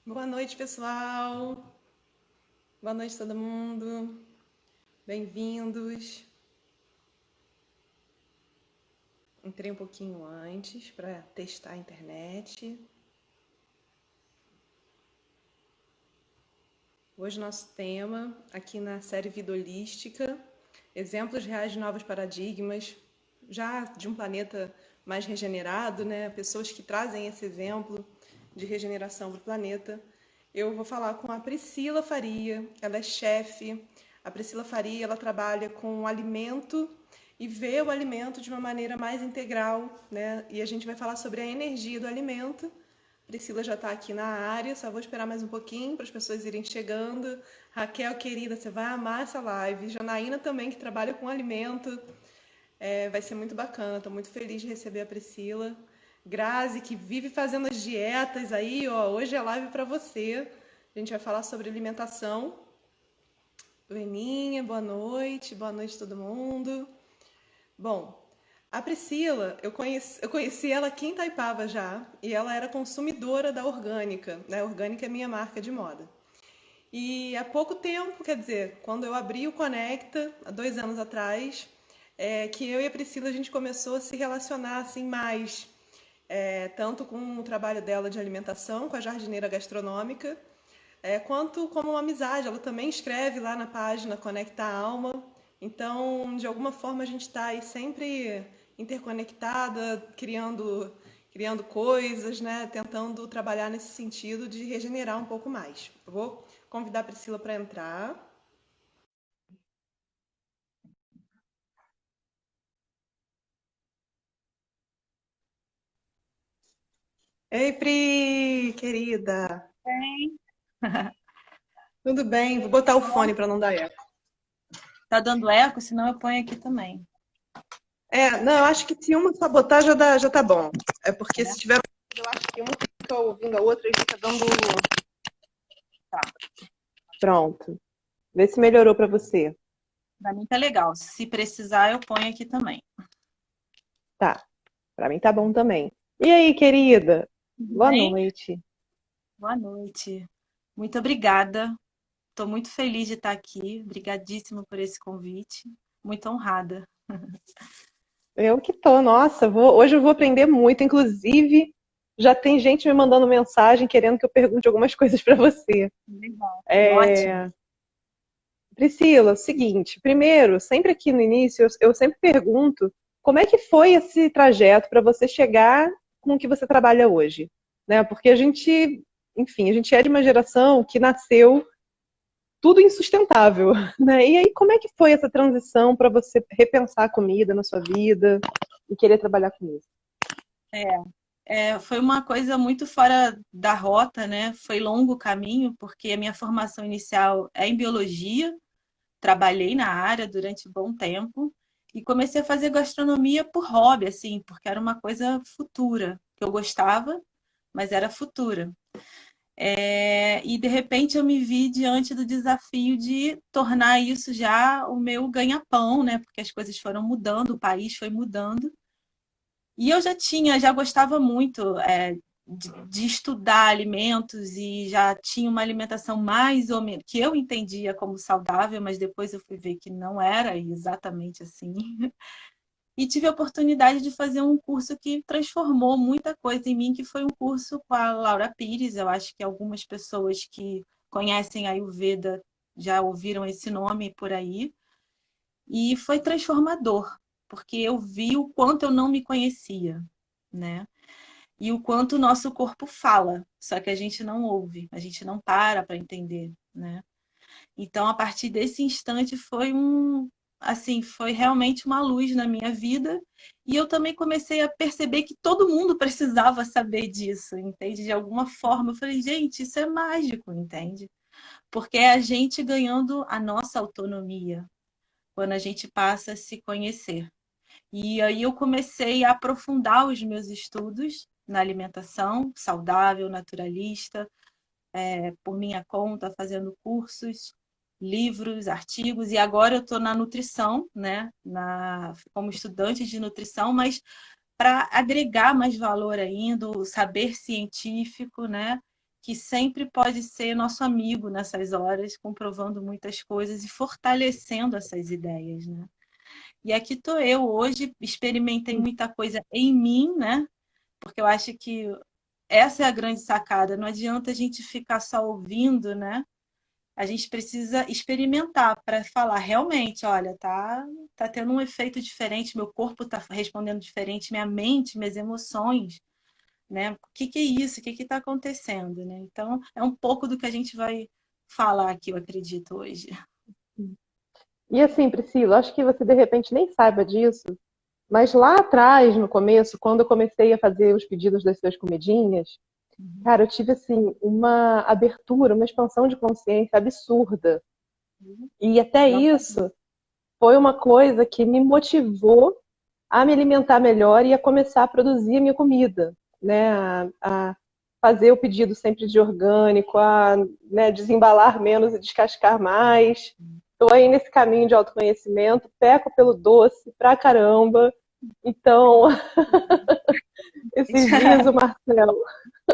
Boa noite, pessoal. Boa noite, todo mundo. Bem-vindos. Entrei um pouquinho antes para testar a internet. Hoje, nosso tema, aqui na série Vida Holística, exemplos reais de novos paradigmas, já de um planeta mais regenerado, né? Pessoas que trazem esse exemplo de regeneração para o planeta. Eu vou falar com a Priscila Faria, ela é chefe. A Priscila Faria, ela trabalha com alimento e vê o alimento de uma maneira mais integral, né? E a gente vai falar sobre a energia do alimento. Priscila já está aqui na área, só vou esperar mais um pouquinho para as pessoas irem chegando. Raquel, querida, você vai amar essa live. Janaína também, que trabalha com alimento. Vai ser muito bacana, estou muito feliz de receber a Priscila. Grazi, que vive fazendo as dietas aí, ó, hoje é live para você. A gente vai falar sobre alimentação. Leninha, boa noite todo mundo. Bom, a Priscila, eu conheci ela aqui em Itaipava já, e ela era consumidora da Orgânica, né? Orgânica é minha marca de moda. E há pouco tempo, quer dizer, quando eu abri o Conecta, há 2 anos atrás, que eu e a Priscila a gente começou a se relacionar assim mais, tanto com o trabalho dela de alimentação, com a jardineira gastronômica, quanto como uma amizade. Ela também escreve lá na página Conecta Alma. Então, de alguma forma, a gente está aí sempre interconectada, criando coisas, né? Tentando trabalhar nesse sentido de regenerar um pouco mais. Eu vou convidar a Priscila para entrar. Ei, Pri, querida. Bem, Tudo bem? Vou botar o fone para não dar eco. tá dando eco, senão eu ponho aqui também. Não, eu acho que se uma sabotar já tá bom. É porque Né? se tiver, eu acho que uma fica ouvindo a outra e fica dando. Tá. Pronto. Vê se melhorou para você. Pra mim tá legal. Se precisar, eu ponho aqui também. Tá. Para mim tá bom também. E aí, querida? Tudo Boa bem? noite. Boa noite. Muito obrigada. Estou muito feliz de estar aqui. Obrigadíssima por esse convite. Muito honrada. Eu que tô, nossa, hoje eu vou aprender muito. Inclusive, já tem gente me mandando mensagem querendo que eu pergunte algumas coisas para você. Legal. Ótimo. É, Priscila, seguinte, primeiro, sempre aqui no início, eu sempre pergunto como é que foi esse trajeto para você chegar com o que você trabalha hoje, né? Porque a gente, enfim, a gente é de uma geração que nasceu tudo insustentável, né? E aí, como é que foi essa transição para você repensar a comida na sua vida e querer trabalhar com isso? Foi uma coisa muito fora da rota, né? Foi longo o caminho, porque a minha formação inicial é em biologia. Trabalhei na área durante um bom tempo e comecei a fazer gastronomia por hobby, assim, porque era uma coisa futura, que eu gostava, mas era futura. E de repente eu me vi diante do desafio de tornar isso já o meu ganha-pão, né? Porque as coisas foram mudando, o país foi mudando. E eu já gostava muito de estudar alimentos e já tinha uma alimentação mais ou menos que eu entendia como saudável, mas depois eu fui ver que não era exatamente assim. E tive a oportunidade de fazer um curso que transformou muita coisa em mim, que foi um curso com a Laura Pires. Eu acho que algumas pessoas que conhecem a Ayurveda já ouviram esse nome por aí. E foi transformador, porque eu vi o quanto eu não me conhecia, né? E o quanto o nosso corpo fala, só que a gente não ouve, a gente não para entender, né? Então, a partir desse instante foi realmente uma luz na minha vida, e eu também comecei a perceber que todo mundo precisava saber disso, entende? De alguma forma, eu falei, gente, isso é mágico, entende? Porque é a gente ganhando a nossa autonomia quando a gente passa a se conhecer. E aí eu comecei a aprofundar os meus estudos na alimentação saudável, naturalista, por minha conta, fazendo cursos, livros, artigos, e agora eu estou na nutrição, né? Como estudante de nutrição, mas para agregar mais valor ainda, o saber científico, né? que sempre pode ser nosso amigo nessas horas, comprovando muitas coisas e fortalecendo essas ideias, né? E aqui estou eu hoje, experimentei muita coisa em mim, né? Porque eu acho que essa é a grande sacada. Não adianta a gente ficar só ouvindo, né? A gente precisa experimentar para falar realmente, olha, tá tendo um efeito diferente, meu corpo está respondendo diferente, minha mente, minhas emoções, né? O que é isso? O que está acontecendo, né? Então, é um pouco do que a gente vai falar aqui, eu acredito, hoje. E assim, Priscila, acho que você de repente nem saiba disso, mas lá atrás, no começo, quando eu comecei a fazer os pedidos das suas comidinhas, cara, eu tive assim uma abertura, uma expansão de consciência absurda. E até Então, isso foi uma coisa que me motivou a me alimentar melhor e a começar a produzir a minha comida, né? A fazer o pedido sempre de orgânico, a, né, desembalar menos e descascar mais. Estou aí nesse caminho de autoconhecimento, peco pelo doce pra caramba. Então, esses dias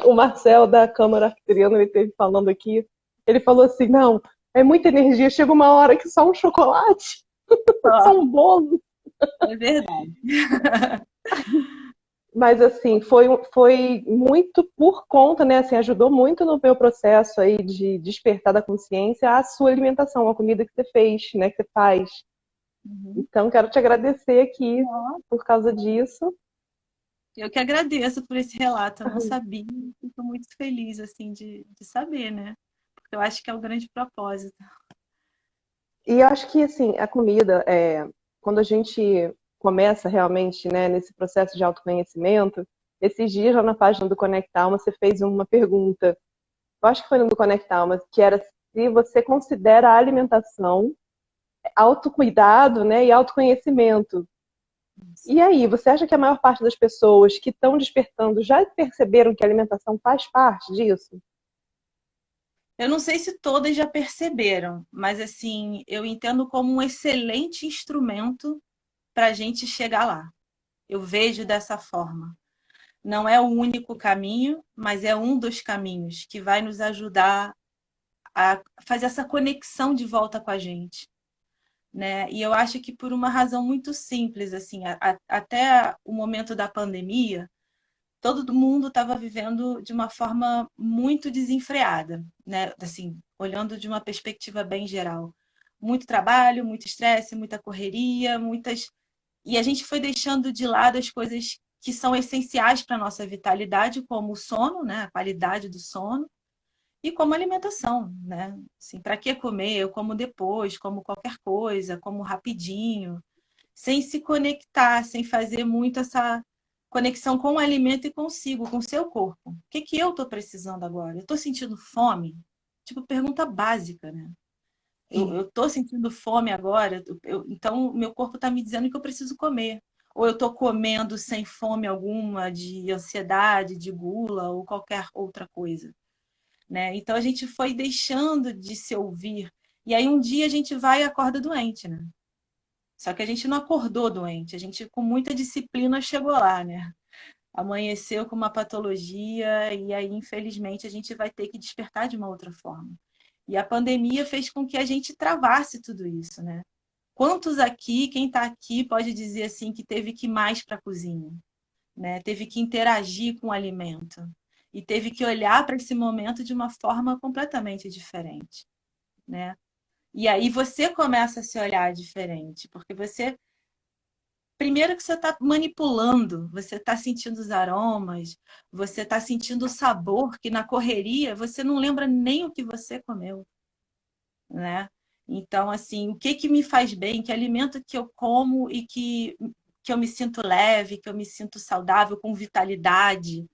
o Marcel da Câmara Arcturiana, ele esteve falando aqui, ele falou assim, não, é muita energia, chega uma hora que só um chocolate, só um bolo. é verdade. Mas assim, foi muito por conta, né? Assim, ajudou muito no meu processo aí de despertar da consciência a sua alimentação, a comida que você fez, né? Que você faz. Uhum. Então, quero te agradecer aqui por causa disso. Eu que agradeço por esse relato, eu não sabia, fico muito feliz assim de saber, né? Porque eu acho que é o grande propósito. E eu acho que assim, a comida, quando a gente começa realmente, né, nesse processo de autoconhecimento, esses dias lá na página do Conecta Alma, você fez uma pergunta, eu acho que foi no do Conecta Alma, que era se você considera a alimentação autocuidado, né, e autoconhecimento. E aí, você acha que a maior parte das pessoas que estão despertando já perceberam que a alimentação faz parte disso? Eu não sei se todas já perceberam, mas assim, eu entendo como um excelente instrumento para a gente chegar lá. Eu vejo dessa forma. Não é o único caminho, mas é um dos caminhos que vai nos ajudar a fazer essa conexão de volta com a gente, né? E eu acho que por uma razão muito simples, assim, até o momento da pandemia, todo mundo estava vivendo de uma forma muito desenfreada, né? Assim, olhando de uma perspectiva bem geral. Muito trabalho, muito estresse, muita correria, muitas. E a gente foi deixando de lado as coisas que são essenciais para a nossa vitalidade, como o sono, né? A qualidade do sono, e como alimentação, né? Assim, para que comer? Eu como depois, como qualquer coisa, como rapidinho, sem se conectar, sem fazer muito essa conexão com o alimento e consigo, com o seu corpo. O que que eu estou precisando agora? Eu estou sentindo fome? Tipo, pergunta básica, né? Eu estou sentindo fome agora, então meu corpo está me dizendo que eu preciso comer. Ou eu estou comendo sem fome alguma, de ansiedade, de gula ou qualquer outra coisa, né? Então a gente foi deixando de se ouvir. E aí um dia a gente vai e acorda doente, né? Só que a gente não acordou doente, a gente com muita disciplina chegou lá, né? Amanheceu com uma patologia e aí, infelizmente, a gente vai ter que despertar de uma outra forma. E a pandemia fez com que a gente travasse tudo isso, né? Quantos aqui, quem está aqui, pode dizer assim que teve que ir mais para a cozinha, né? Teve que interagir com o alimento e teve que olhar para esse momento de uma forma completamente diferente, né? E aí você começa a se olhar diferente, porque você primeiro que você está manipulando, você está sentindo os aromas, você está sentindo o sabor que na correria você não lembra nem o que você comeu, né? Então, assim, o que que me faz bem, que alimento que eu como e que eu me sinto leve, que eu me sinto saudável, com vitalidade,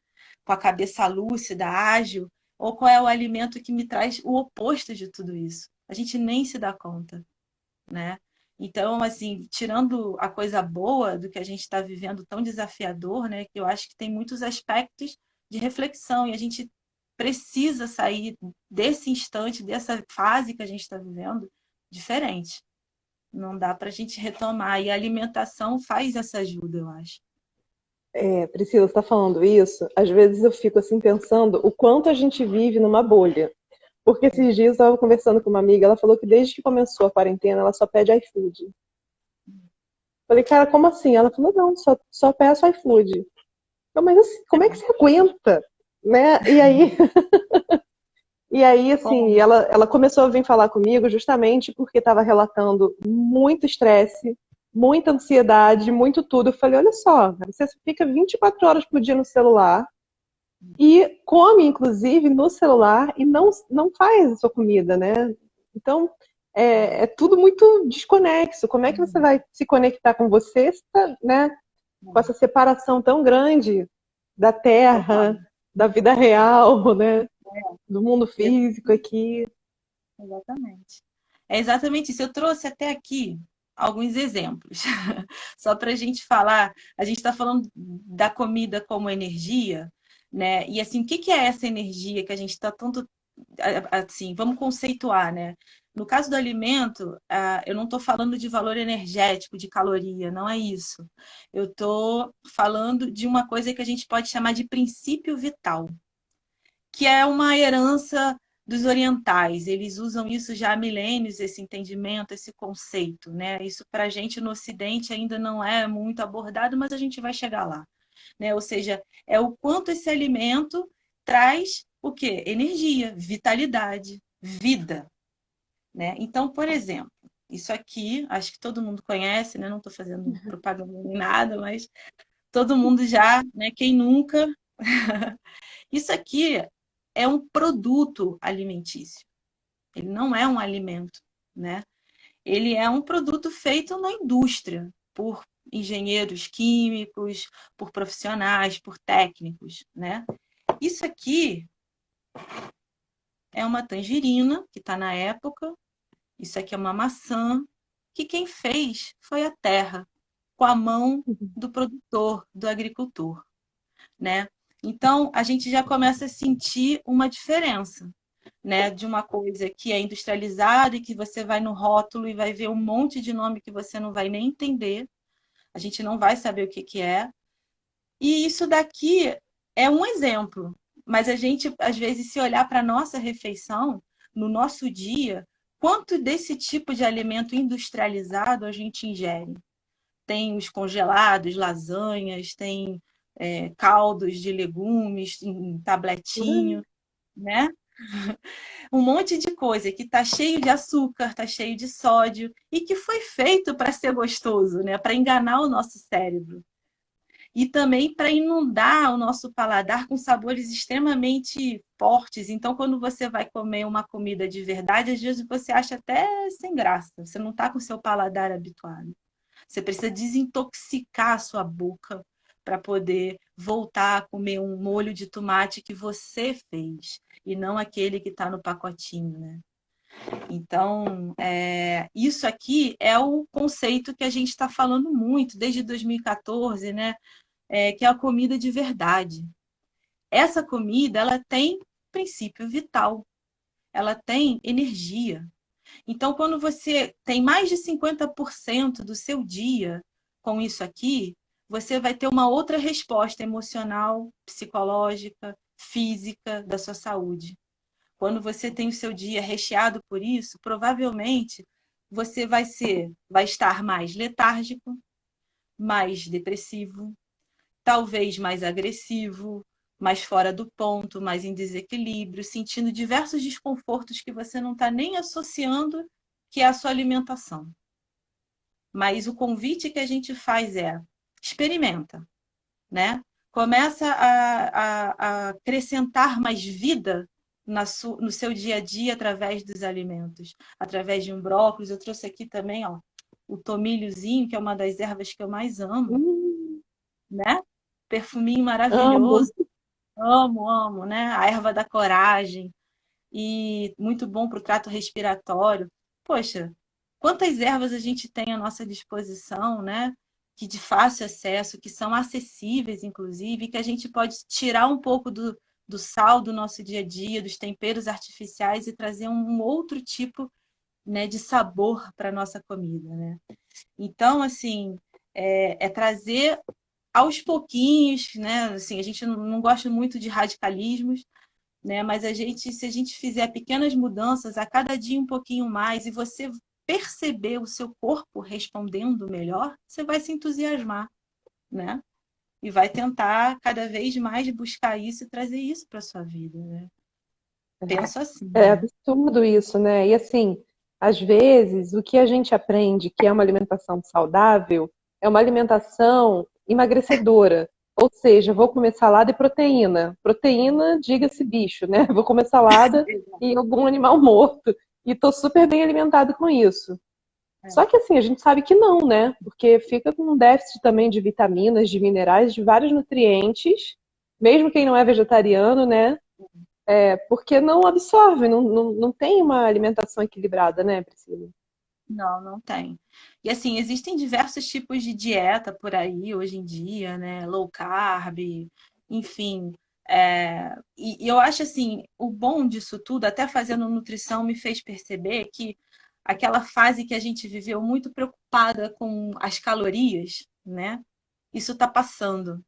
com a cabeça lúcida, ágil, ou qual é o alimento que me traz o oposto de tudo isso? A gente nem se dá conta, né? Então, assim, tirando a coisa boa do que a gente está vivendo tão desafiador, né? Que eu acho que tem muitos aspectos de reflexão e a gente precisa sair desse instante, dessa fase que a gente está vivendo, diferente. Não dá para a gente retomar. E a alimentação faz essa ajuda, eu acho. Priscila, você está falando isso? Às vezes eu fico assim pensando o quanto a gente vive numa bolha. Porque esses dias eu estava conversando com uma amiga, ela falou que desde que começou a quarentena, ela só pede iFood. Falei, cara, como assim? Ela falou, não, só peço iFood. Eu, mas assim, como é que você aguenta? Né? E aí, assim, Bom, ela começou a vir falar comigo justamente porque estava relatando muito estresse, muita ansiedade, muito tudo. Eu falei, olha só, você fica 24 horas por dia no celular e come, inclusive, no celular e não faz a sua comida, né? Então, é tudo muito desconexo. Como é que você vai se conectar com você, se tá, né, com essa separação tão grande da total. terra, da vida real, né? Do mundo físico aqui. Exatamente. É exatamente isso. Eu trouxe até aqui alguns exemplos, só para a gente falar. A gente está falando da comida como energia, né? E assim, o que que é essa energia que a gente está tanto assim? Vamos conceituar, né? No caso do alimento, eu não estou falando de valor energético, de caloria, não é isso. Eu estou falando de uma coisa que a gente pode chamar de princípio vital, que é uma herança dos orientais. Eles usam isso já há milênios, esse entendimento, esse conceito, né? Isso para a gente no Ocidente ainda não é muito abordado, mas a gente vai chegar lá, né? Ou seja, é o quanto esse alimento traz o quê? Energia, vitalidade, vida, né? Então, por exemplo, isso aqui, acho que todo mundo conhece, né? Não estou fazendo propaganda nem nada, mas todo mundo já, né? Quem nunca? Isso aqui é um produto alimentício. Ele não é um alimento, né? Ele é um produto feito na indústria por engenheiros químicos, por profissionais, por técnicos, né? Isso aqui é uma tangerina que está na época. Isso aqui é uma maçã que quem fez foi a terra, com a mão do produtor, do agricultor, né? Então, a gente já começa a sentir uma diferença, né, de uma coisa que é industrializada e que você vai no rótulo e vai ver um monte de nome que você não vai nem entender, a gente não vai saber o que que é. E isso daqui é um exemplo, mas a gente, às vezes, se olhar para a nossa refeição, no nosso dia, quanto desse tipo de alimento industrializado a gente ingere? Tem os congelados, lasanhas, tem caldos de legumes em tabletinho, né? Um monte de coisa que está cheio de açúcar, está cheio de sódio e que foi feito para ser gostoso, né? Para enganar o nosso cérebro. E também para inundar o nosso paladar com sabores extremamente fortes. Então, quando você vai comer uma comida de verdade, às vezes você acha até sem graça. Você não está com o seu paladar habituado. Você precisa desintoxicar a sua boca para poder voltar a comer um molho de tomate que você fez e não aquele que está no pacotinho, né? Então, isso aqui é o conceito que a gente está falando muito desde 2014, né? Que é a comida de verdade. Essa comida, ela tem princípio vital, ela tem energia. Então, quando você tem mais de 50% do seu dia com isso aqui, você vai ter uma outra resposta emocional, psicológica, física da sua saúde. Quando você tem o seu dia recheado por isso, provavelmente você vai estar mais letárgico, mais depressivo, talvez mais agressivo, mais fora do ponto, mais em desequilíbrio, sentindo diversos desconfortos que você não está nem associando que é a sua alimentação. Mas o convite que a gente faz é experimenta, né? Começa a acrescentar mais vida no seu dia a dia através dos alimentos, através de um brócolis. Eu trouxe aqui também, ó, o tomilhozinho, que é uma das ervas que eu mais amo, Hum, né? Perfuminho amo. maravilhoso. Amo, amo, né? A erva da coragem e muito bom para o trato respiratório. Poxa, quantas ervas a gente tem à nossa disposição, né? Que de fácil acesso, que são acessíveis, inclusive, que a gente pode tirar um pouco do sal do nosso dia a dia, dos temperos artificiais e trazer um outro tipo, né, de sabor para a nossa comida, né? Então, assim, é trazer aos pouquinhos, né? Assim, a gente não gosta muito de radicalismos, né? Mas se a gente fizer pequenas mudanças a cada dia um pouquinho mais e você perceber o seu corpo respondendo melhor, você vai se entusiasmar, né? E vai tentar cada vez mais buscar isso e trazer isso para sua vida, né? Penso assim, É né? absurdo isso, né? E assim, às vezes, o que a gente aprende que é uma alimentação saudável é uma alimentação emagrecedora. Ou seja, vou comer salada e proteína. Proteína, diga-se bicho, né? Vou comer salada e algum animal morto. E tô super bem alimentado com isso. Só que assim, a gente sabe que não, né? Porque fica com um déficit também de vitaminas, de minerais, de vários nutrientes, mesmo quem não é vegetariano, né? Porque não absorve, não tem uma alimentação equilibrada, né, Priscila? Não, não tem. E assim, existem diversos tipos de dieta por aí hoje em dia, né? Low carb, enfim. E eu acho assim, o bom disso tudo, até fazendo nutrição, me fez perceber que aquela fase que a gente viveu muito preocupada com as calorias, né? Isso está passando,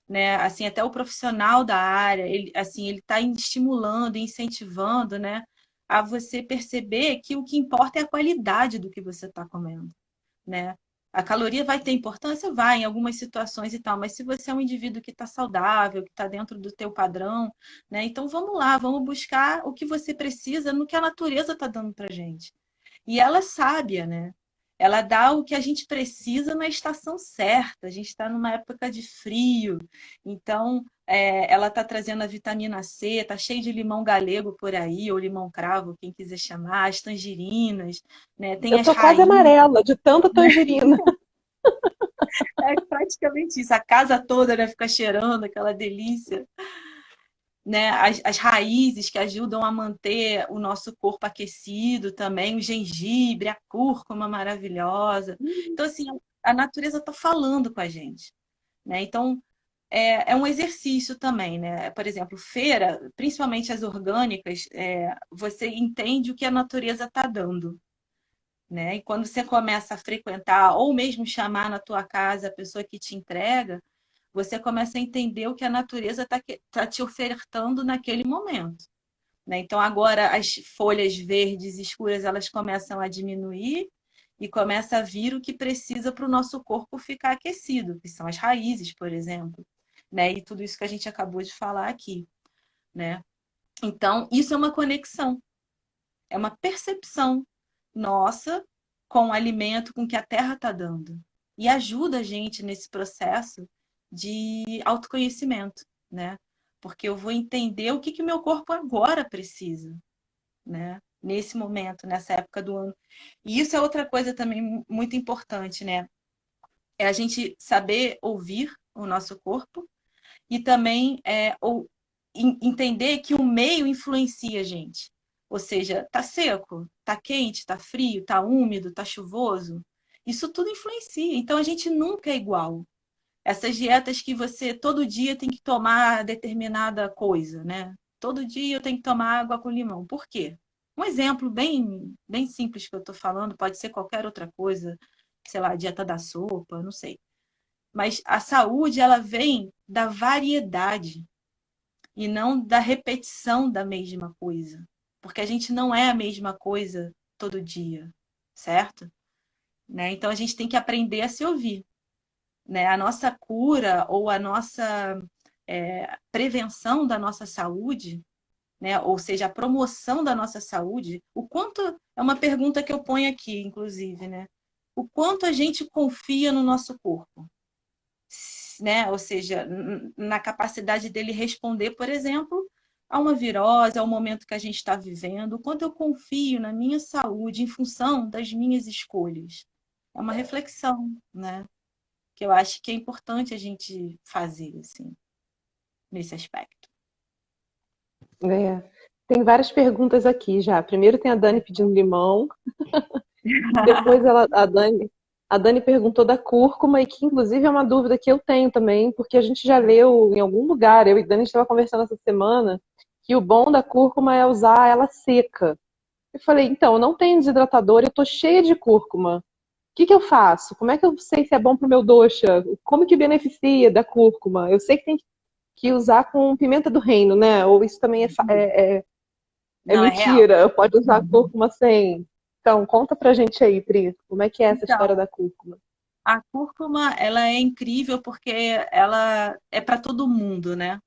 né? Assim, até o profissional da área, ele, assim, ele está estimulando, incentivando, né? A você perceber que o que importa é a qualidade do que você está comendo, né? A caloria vai ter importância? Vai, em algumas situações e tal, mas se você é um indivíduo que está saudável, que está dentro do teu padrão, né? Então vamos lá, vamos buscar o que você precisa no que a natureza está dando para gente. E ela é sábia, né? Ela dá o que a gente precisa na estação certa. A gente está numa época de frio, então ela está trazendo a vitamina C, está cheio de limão galego por aí, ou limão cravo, quem quiser chamar, as tangerinas, né? Tem Eu as tô quase raízes, amarela de tanta tangerina. é praticamente isso. A casa toda, né, fica cheirando aquela delícia, né? As raízes que ajudam a manter o nosso corpo aquecido também, o gengibre, a cúrcuma maravilhosa. Então, assim, a natureza está falando com a gente, né? Então, é um exercício também, né? Por exemplo, feira, principalmente as orgânicas, você entende o que a natureza está dando, né? E quando você começa a frequentar, ou mesmo chamar na tua casa a pessoa que te entrega, você começa a entender o que a natureza está te ofertando naquele momento, né? Então, agora as folhas verdes escuras elas começam a diminuir e começa a vir o que precisa para o nosso corpo ficar aquecido, que são as raízes, por exemplo, né? E tudo isso que a gente acabou de falar aqui, né? Então, isso é uma conexão, é uma percepção nossa com o alimento, com o que a terra está dando. E ajuda a gente nesse processo de autoconhecimento, né? Porque eu vou entender o que o meu corpo agora precisa, né? Nesse momento, nessa época do ano. E isso é outra coisa também muito importante, né? É a gente saber ouvir o nosso corpo e também entender que o meio influencia a gente. Ou seja, tá seco, tá quente, tá frio, tá úmido, tá chuvoso. Isso tudo influencia. Então a gente nunca é igual. Essas dietas que você todo dia tem que tomar determinada coisa, né? Todo dia eu tenho que tomar água com limão. Por quê? Um exemplo bem simples que eu estou falando, pode ser qualquer outra coisa, sei lá, dieta da sopa, não sei. Mas a saúde, ela vem da variedade e não da repetição da mesma coisa. Porque a gente não é a mesma coisa todo dia, certo? Né? Então a gente tem que aprender a se ouvir. Né? A nossa cura ou a nossa prevenção da nossa saúde, né? Ou seja, a promoção da nossa saúde, o quanto é uma pergunta que eu ponho aqui, inclusive, né? O quanto a gente confia no nosso corpo, né? Ou seja, na capacidade dele responder, por exemplo, a uma virose, ao momento que a gente está vivendo, o quanto eu confio na minha saúde em função das minhas escolhas. É uma reflexão, né? Que eu acho que é importante a gente fazer, assim, nesse aspecto. É. Tem várias perguntas aqui já. Primeiro tem a Dani pedindo limão. Depois a Dani perguntou da cúrcuma, e que inclusive é uma dúvida que eu tenho também, porque a gente já leu em algum lugar, eu e Dani estava conversando essa semana, que o bom da cúrcuma é usar ela seca. Eu falei, então, eu não tenho desidratador, eu tô cheia de cúrcuma. que eu faço? Como é que eu sei se é bom para o meu dosha? Como que beneficia da cúrcuma? Eu sei que tem que usar com pimenta do reino, né? Ou isso também é Não, é real. mentira, pode usar cúrcuma sem. Então, conta pra gente aí, Pri, como é que é essa história Então, da cúrcuma? a cúrcuma, ela é incrível porque ela é para todo mundo, né?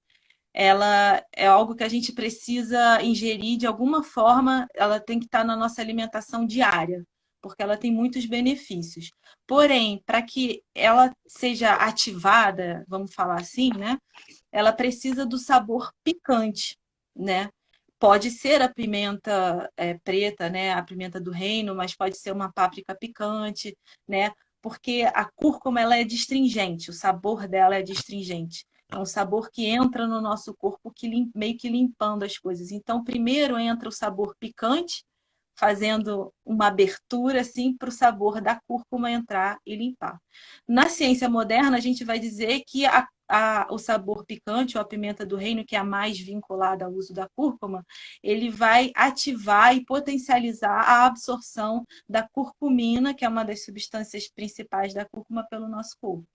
Ela é algo que a gente precisa ingerir de alguma forma, ela tem que estar na nossa alimentação diária, porque ela tem muitos benefícios. Porém, para que ela seja ativada, vamos falar assim, né? Ela precisa do sabor picante, né? Pode ser a pimenta preta, né? A pimenta do reino, mas pode ser uma páprica picante, né? Porque a cúrcuma ela é distringente, o sabor dela é distringente. É um sabor que entra no nosso corpo meio que limpando as coisas. Então, primeiro entra o sabor picante, fazendo uma abertura assim para o sabor da cúrcuma entrar e limpar. Na ciência moderna, a gente vai dizer que o sabor picante ou a pimenta do reino, que é a mais vinculada ao uso da cúrcuma, ele vai ativar e potencializar a absorção da curcumina, que é uma das substâncias principais da cúrcuma, pelo nosso corpo.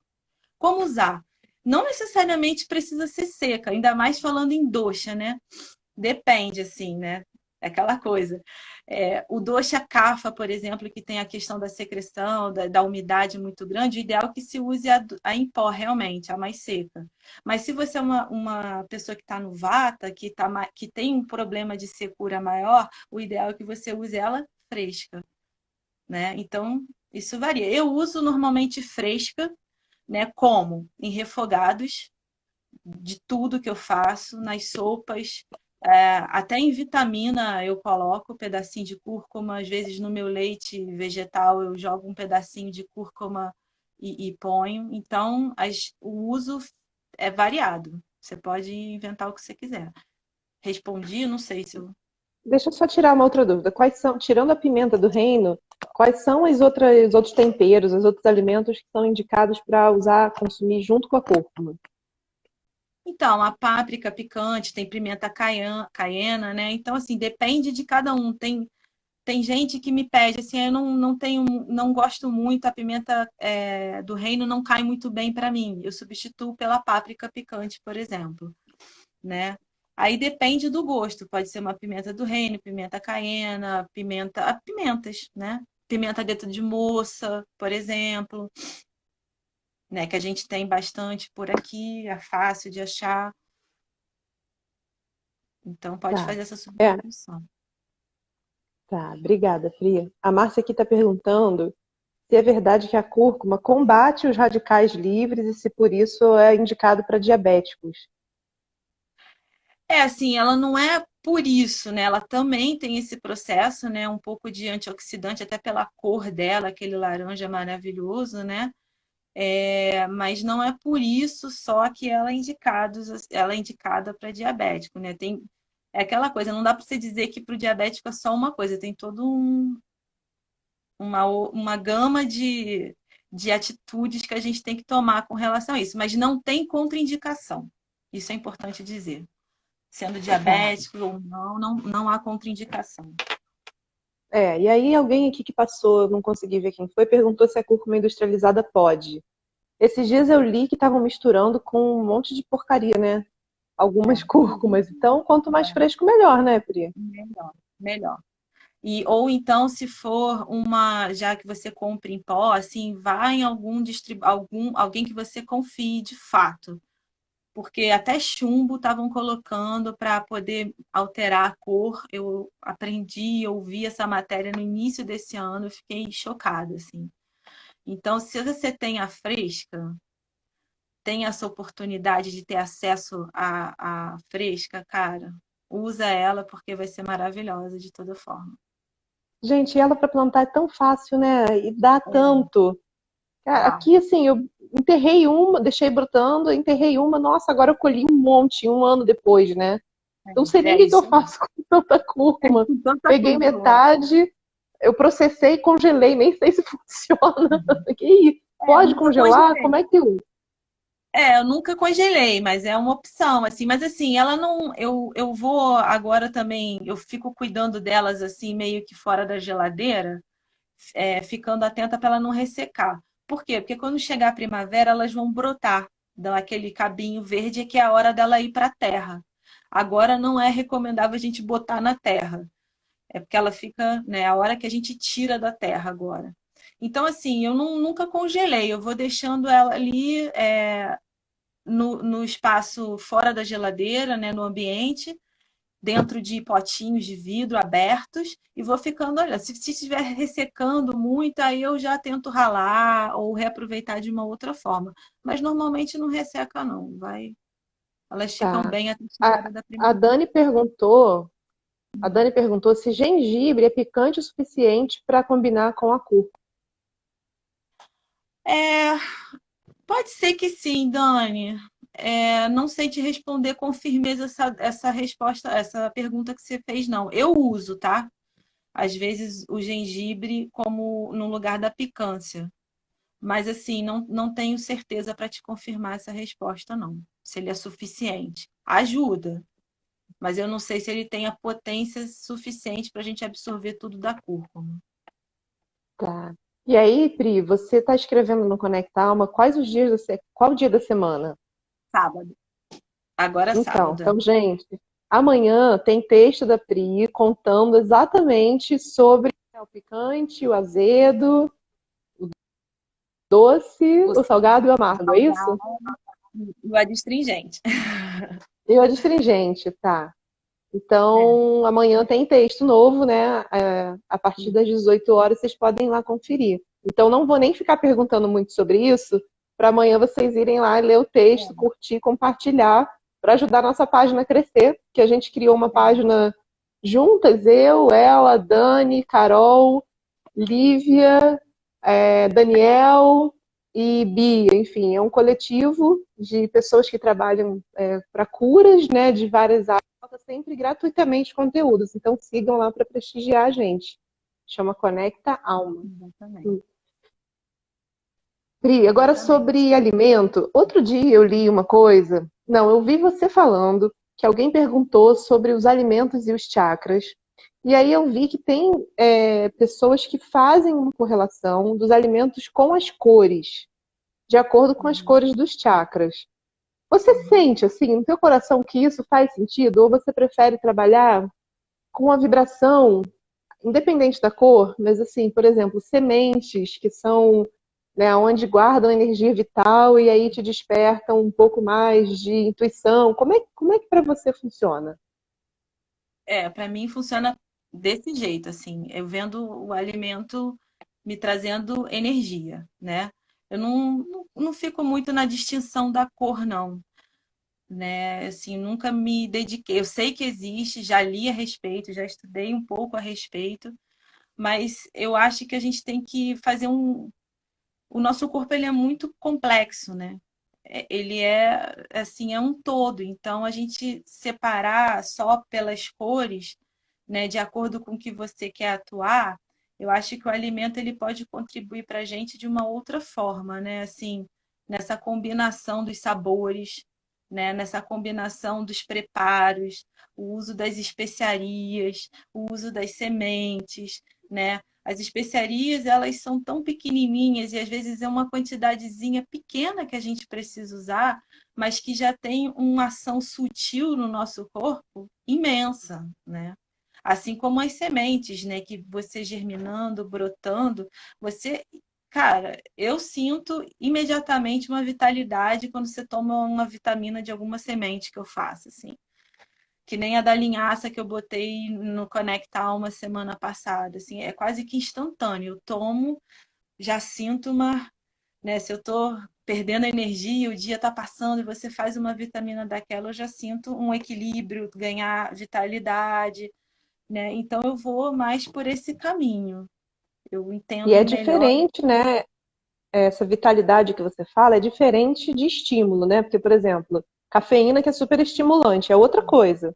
Como usar? Não necessariamente precisa ser seca, ainda mais falando em dosha, né? Depende, assim, né? É aquela coisa. O dosha kapha, por exemplo, que tem a questão da secreção, da umidade muito grande, o ideal é que se use a em pó, realmente, a mais seca. Mas se você é uma pessoa que está no vata, que tem um problema de secura maior, o ideal é que você use ela fresca, né? Então, isso varia. Eu uso normalmente fresca, né? Como? Em refogados, de tudo que eu faço, nas sopas, até em vitamina eu coloco um pedacinho de cúrcuma, às vezes no meu leite vegetal eu jogo um pedacinho de cúrcuma e ponho. Então, o uso é variado. Você pode inventar o que você quiser. Respondi, não sei se eu... Deixa eu só tirar uma outra dúvida. Quais são, tirando a pimenta do reino, quais são os outros temperos, os outros alimentos que são indicados para usar, consumir junto com a cúrcuma? Então, a páprica picante, tem pimenta caiena, né? Então, assim, depende de cada um. Tem gente que me pede, assim, eu não gosto muito, a pimenta do reino não cai muito bem para mim. Eu substituo pela páprica picante, por exemplo, né? Aí depende do gosto, pode ser uma pimenta do reino, pimenta caiena, pimentas, né? Pimenta dedo de moça, por exemplo, né? Que a gente tem bastante por aqui, é fácil de achar. Então pode Tá. fazer essa É, substituição. tá. Obrigada, Fria. A Márcia aqui está perguntando se é verdade que a cúrcuma combate os radicais livres e se por isso é indicado para diabéticos. Assim, ela não é por isso, né? Ela também tem esse processo, né? Um pouco de antioxidante, até pela cor dela, aquele laranja maravilhoso, né? Mas não é por isso só que ela é indicada para diabético, né? É aquela coisa, não dá para você dizer que para o diabético é só uma coisa, tem todo uma gama de atitudes que a gente tem que tomar com relação a isso, mas não tem contraindicação. Isso é importante dizer. Sendo Tá. diabético ou não há contraindicação. E aí alguém aqui que passou, eu não consegui ver quem foi, perguntou se a cúrcuma industrializada pode. Esses dias eu li que estavam misturando com um monte de porcaria, né? Algumas É, cúrcumas. Então, quanto mais fresco, melhor, né, Pri? melhor, melhor. Ou então, se for já que você compra em pó, assim, vá em alguém que você confie de fato. Porque até chumbo estavam colocando para poder alterar a cor. Eu aprendi, ouvi essa matéria no início desse ano, eu fiquei chocada, assim. Então, se você tem a fresca, tem essa oportunidade de ter acesso à fresca, cara, usa ela porque vai ser maravilhosa de toda forma. Gente, ela para plantar é tão fácil, né? E dá tanto. Cara, Tá. aqui, assim, eu enterrei uma, deixei brotando, enterrei uma, nossa, agora eu colhi um monte, um ano depois, né? Eu não sei nem o É que que eu isso aí. faço com tanta cúrcuma. Tanta Peguei cúrcuma. metade, eu processei e congelei, nem sei se funciona. Que isso? Eu Pode nunca congelar? Como congelei. é que usa? Eu nunca congelei, mas é uma opção, assim. Mas assim, ela não. Eu vou agora também, eu fico cuidando delas assim, meio que fora da geladeira. ficando atenta para ela não ressecar. Por quê? Porque quando chegar a primavera, elas vão brotar, dão aquele cabinho verde que é a hora dela ir para a terra. Agora não é recomendável a gente botar na terra. É porque ela fica, né, a hora que a gente tira da terra agora. Então, assim, eu nunca congelei, eu vou deixando ela ali no espaço fora da geladeira, né, no ambiente, dentro de potinhos de vidro abertos, e vou ficando, olha, se estiver ressecando muito, aí eu já tento ralar ou reaproveitar de uma outra forma. Mas normalmente não resseca, não. Elas ficam Tá. bem até a A, chegada da a primavera. Dani perguntou, a Dani perguntou se gengibre é picante o suficiente para combinar com a cúrcuma. É, pode ser que sim, Dani. Não sei te responder com firmeza essa resposta, essa pergunta que você fez, não. Eu uso, tá? Às vezes o gengibre como no lugar da picância. Mas assim, não tenho certeza para te confirmar essa resposta, não. Se ele é suficiente. Ajuda, mas eu não sei se ele tem a potência suficiente para a gente absorver tudo da cúrcuma. Tá. E aí, Pri, você está escrevendo no Conecta Alma quais os dias qual o dia da semana? Sábado. Agora é Então, sábado. então, gente, amanhã tem texto da Pri contando exatamente sobre o picante, o azedo, doce, O o salgado e o amargo, é isso? salgado e o adstringente. E o adstringente, tá. Então, amanhã tem texto novo, né? A partir das 18 horas vocês podem ir lá conferir. Então, não vou nem ficar perguntando muito sobre isso, para amanhã vocês irem lá ler o texto, curtir, compartilhar, para ajudar a nossa página a crescer, que a gente criou uma página juntas, eu, ela, Dani, Carol, Lívia, Daniel e Bia, enfim, é um coletivo de pessoas que trabalham para curas, né, de várias áreas, sempre gratuitamente conteúdos. Então sigam lá para prestigiar a gente. Chama Conecta Alma. Exatamente. Pri, agora Exatamente. sobre alimento. Outro dia eu li uma coisa. Não, eu vi você falando que alguém perguntou sobre os alimentos e os chakras. E aí eu vi que tem pessoas que fazem uma correlação dos alimentos com as cores, de acordo com as cores dos chakras. Você sente, assim, no teu coração que isso faz sentido? Ou você prefere trabalhar com a vibração, independente da cor, mas assim, por exemplo, sementes que são, né, onde guardam energia vital e aí te despertam um pouco mais de intuição. Como é que para você funciona? Para mim funciona desse jeito, assim, eu vendo o alimento me trazendo energia, né? Eu não fico muito na distinção da cor, não, né? Assim, nunca me dediquei. Eu sei que existe, já li a respeito, já estudei um pouco a respeito, mas eu acho que a gente tem que fazer o nosso corpo ele é muito complexo, né? Ele é assim, é um todo. Então a gente separar só pelas cores, né, de acordo com o que você quer atuar, eu acho que o alimento ele pode contribuir para a gente de uma outra forma, né? Assim, nessa combinação dos sabores, né? Nessa combinação dos preparos, o uso das especiarias, o uso das sementes, né? As especiarias, elas são tão pequenininhas e às vezes é uma quantidadezinha pequena que a gente precisa usar, mas que já tem uma ação sutil no nosso corpo imensa, né? Assim como as sementes, né, que você germinando, brotando, você, cara, eu sinto imediatamente uma vitalidade quando você toma uma vitamina de alguma semente que eu faço, assim que nem a da linhaça que eu botei no Conecta Alma semana passada, assim, é quase que instantâneo. Eu tomo, já sinto uma, né, se eu tô perdendo energia, o dia tá passando e você faz uma vitamina daquela, eu já sinto um equilíbrio, ganhar vitalidade, né? Então eu vou mais por esse caminho. Eu E entendo é melhor. diferente, né? Essa vitalidade que você fala é diferente de estímulo, né? Porque, por exemplo, cafeína que é super estimulante é outra coisa.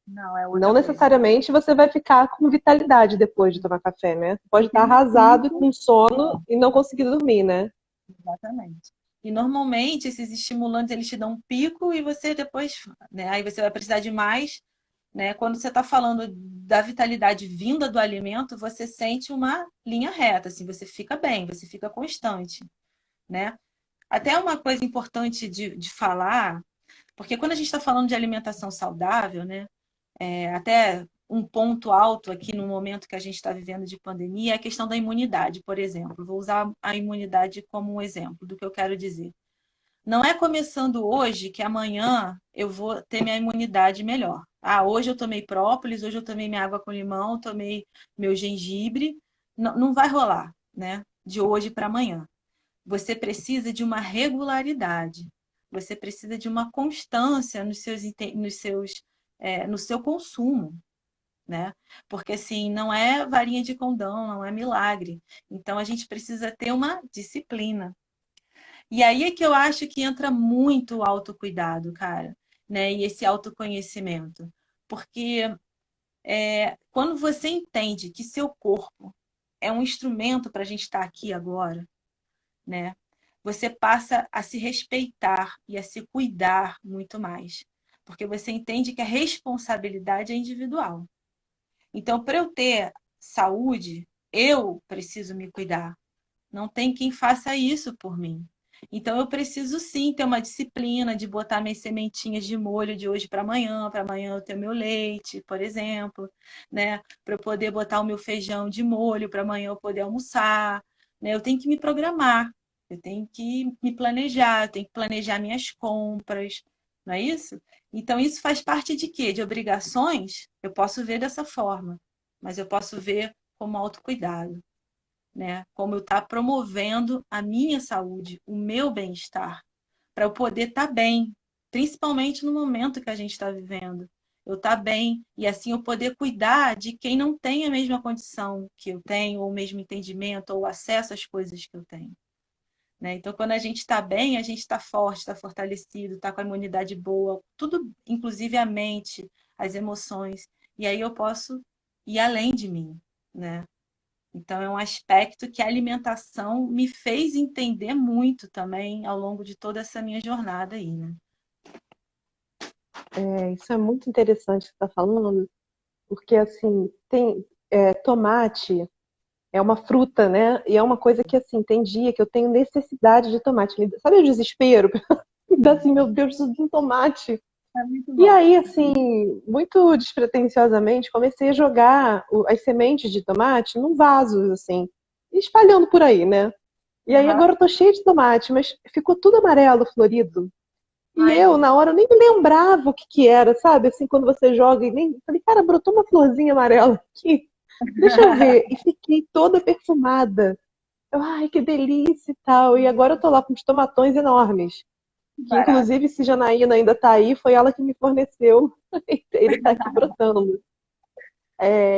Não, é Não outra coisa. necessariamente você vai ficar com vitalidade depois de tomar café, né? Você pode Você estar tem um arrasado pico. com sono e não conseguir dormir, né? Exatamente. E normalmente esses estimulantes eles te dão um pico e você depois, né? Aí você vai precisar de mais né? Quando você está falando da vitalidade vinda do alimento, você sente uma linha reta, assim, você fica bem, você fica constante, né? Até uma coisa importante de falar, porque quando a gente está falando de alimentação saudável, né? Até um ponto alto aqui no momento que a gente está vivendo de pandemia é a questão da imunidade, por exemplo. Vou usar a imunidade como um exemplo do que eu quero dizer. Não é começando hoje que amanhã eu vou ter minha imunidade melhor. Ah, hoje eu tomei própolis, hoje eu tomei minha água com limão, tomei meu gengibre. Não, não vai rolar, né? De hoje para amanhã. Você precisa de uma regularidade. Você precisa de uma constância no seu consumo, né? Porque assim, não é varinha de condão, não é milagre. Então a gente precisa ter uma disciplina. E aí é que eu acho que entra muito o autocuidado, cara, né? E esse autoconhecimento. Porque quando você entende que seu corpo é um instrumento para a gente estar aqui agora, né? Você passa a se respeitar e a se cuidar muito mais. Porque você entende que a responsabilidade é individual. Então, para eu ter saúde, eu preciso me cuidar. Não tem quem faça isso por mim. Então, eu preciso sim ter uma disciplina de botar minhas sementinhas de molho de hoje para amanhã eu ter meu leite, por exemplo, né? Para eu poder botar o meu feijão de molho para amanhã eu poder almoçar, né? Eu tenho que me programar, eu tenho que me planejar, eu tenho que planejar minhas compras, não é isso? Então, isso faz parte de quê? De obrigações? Eu posso ver dessa forma, mas eu posso ver como autocuidado, né? Como eu estar promovendo a minha saúde, o meu bem-estar, para eu poder estar bem, principalmente no momento que a gente está vivendo. Eu estar bem e assim eu poder cuidar de quem não tem a mesma condição que eu tenho, ou o mesmo entendimento, ou acesso às coisas que eu tenho. Né? Então, quando a gente está bem, a gente está forte, está fortalecido, está com a imunidade boa, tudo, inclusive a mente, as emoções. E aí eu posso ir além de mim, né? Então, é um aspecto que a alimentação me fez entender muito também ao longo de toda essa minha jornada aí, né? Isso é muito interessante que você está falando, porque assim, tomate é uma fruta, né? E é uma coisa que assim, tem dia que eu tenho necessidade de tomate. Sabe o desespero? Me dá assim, meu Deus, preciso de um tomate. É muito E bom. aí, assim, muito despretensiosamente, comecei a jogar as sementes de tomate num vaso, assim, espalhando por aí, né? E aí Aham. agora eu tô cheia de tomate, mas ficou tudo amarelo, florido. E Ai, eu, gente. na hora, eu nem me lembrava o que que era, sabe? Assim, quando você joga e nem. Falei, cara, brotou uma florzinha amarela aqui. Deixa eu ver. E fiquei toda perfumada. Eu, ai, que delícia e tal. E agora eu tô lá com os tomatões enormes. Que Que barato. inclusive, se Janaína ainda tá aí, foi ela que me forneceu. Ele tá aqui brotando.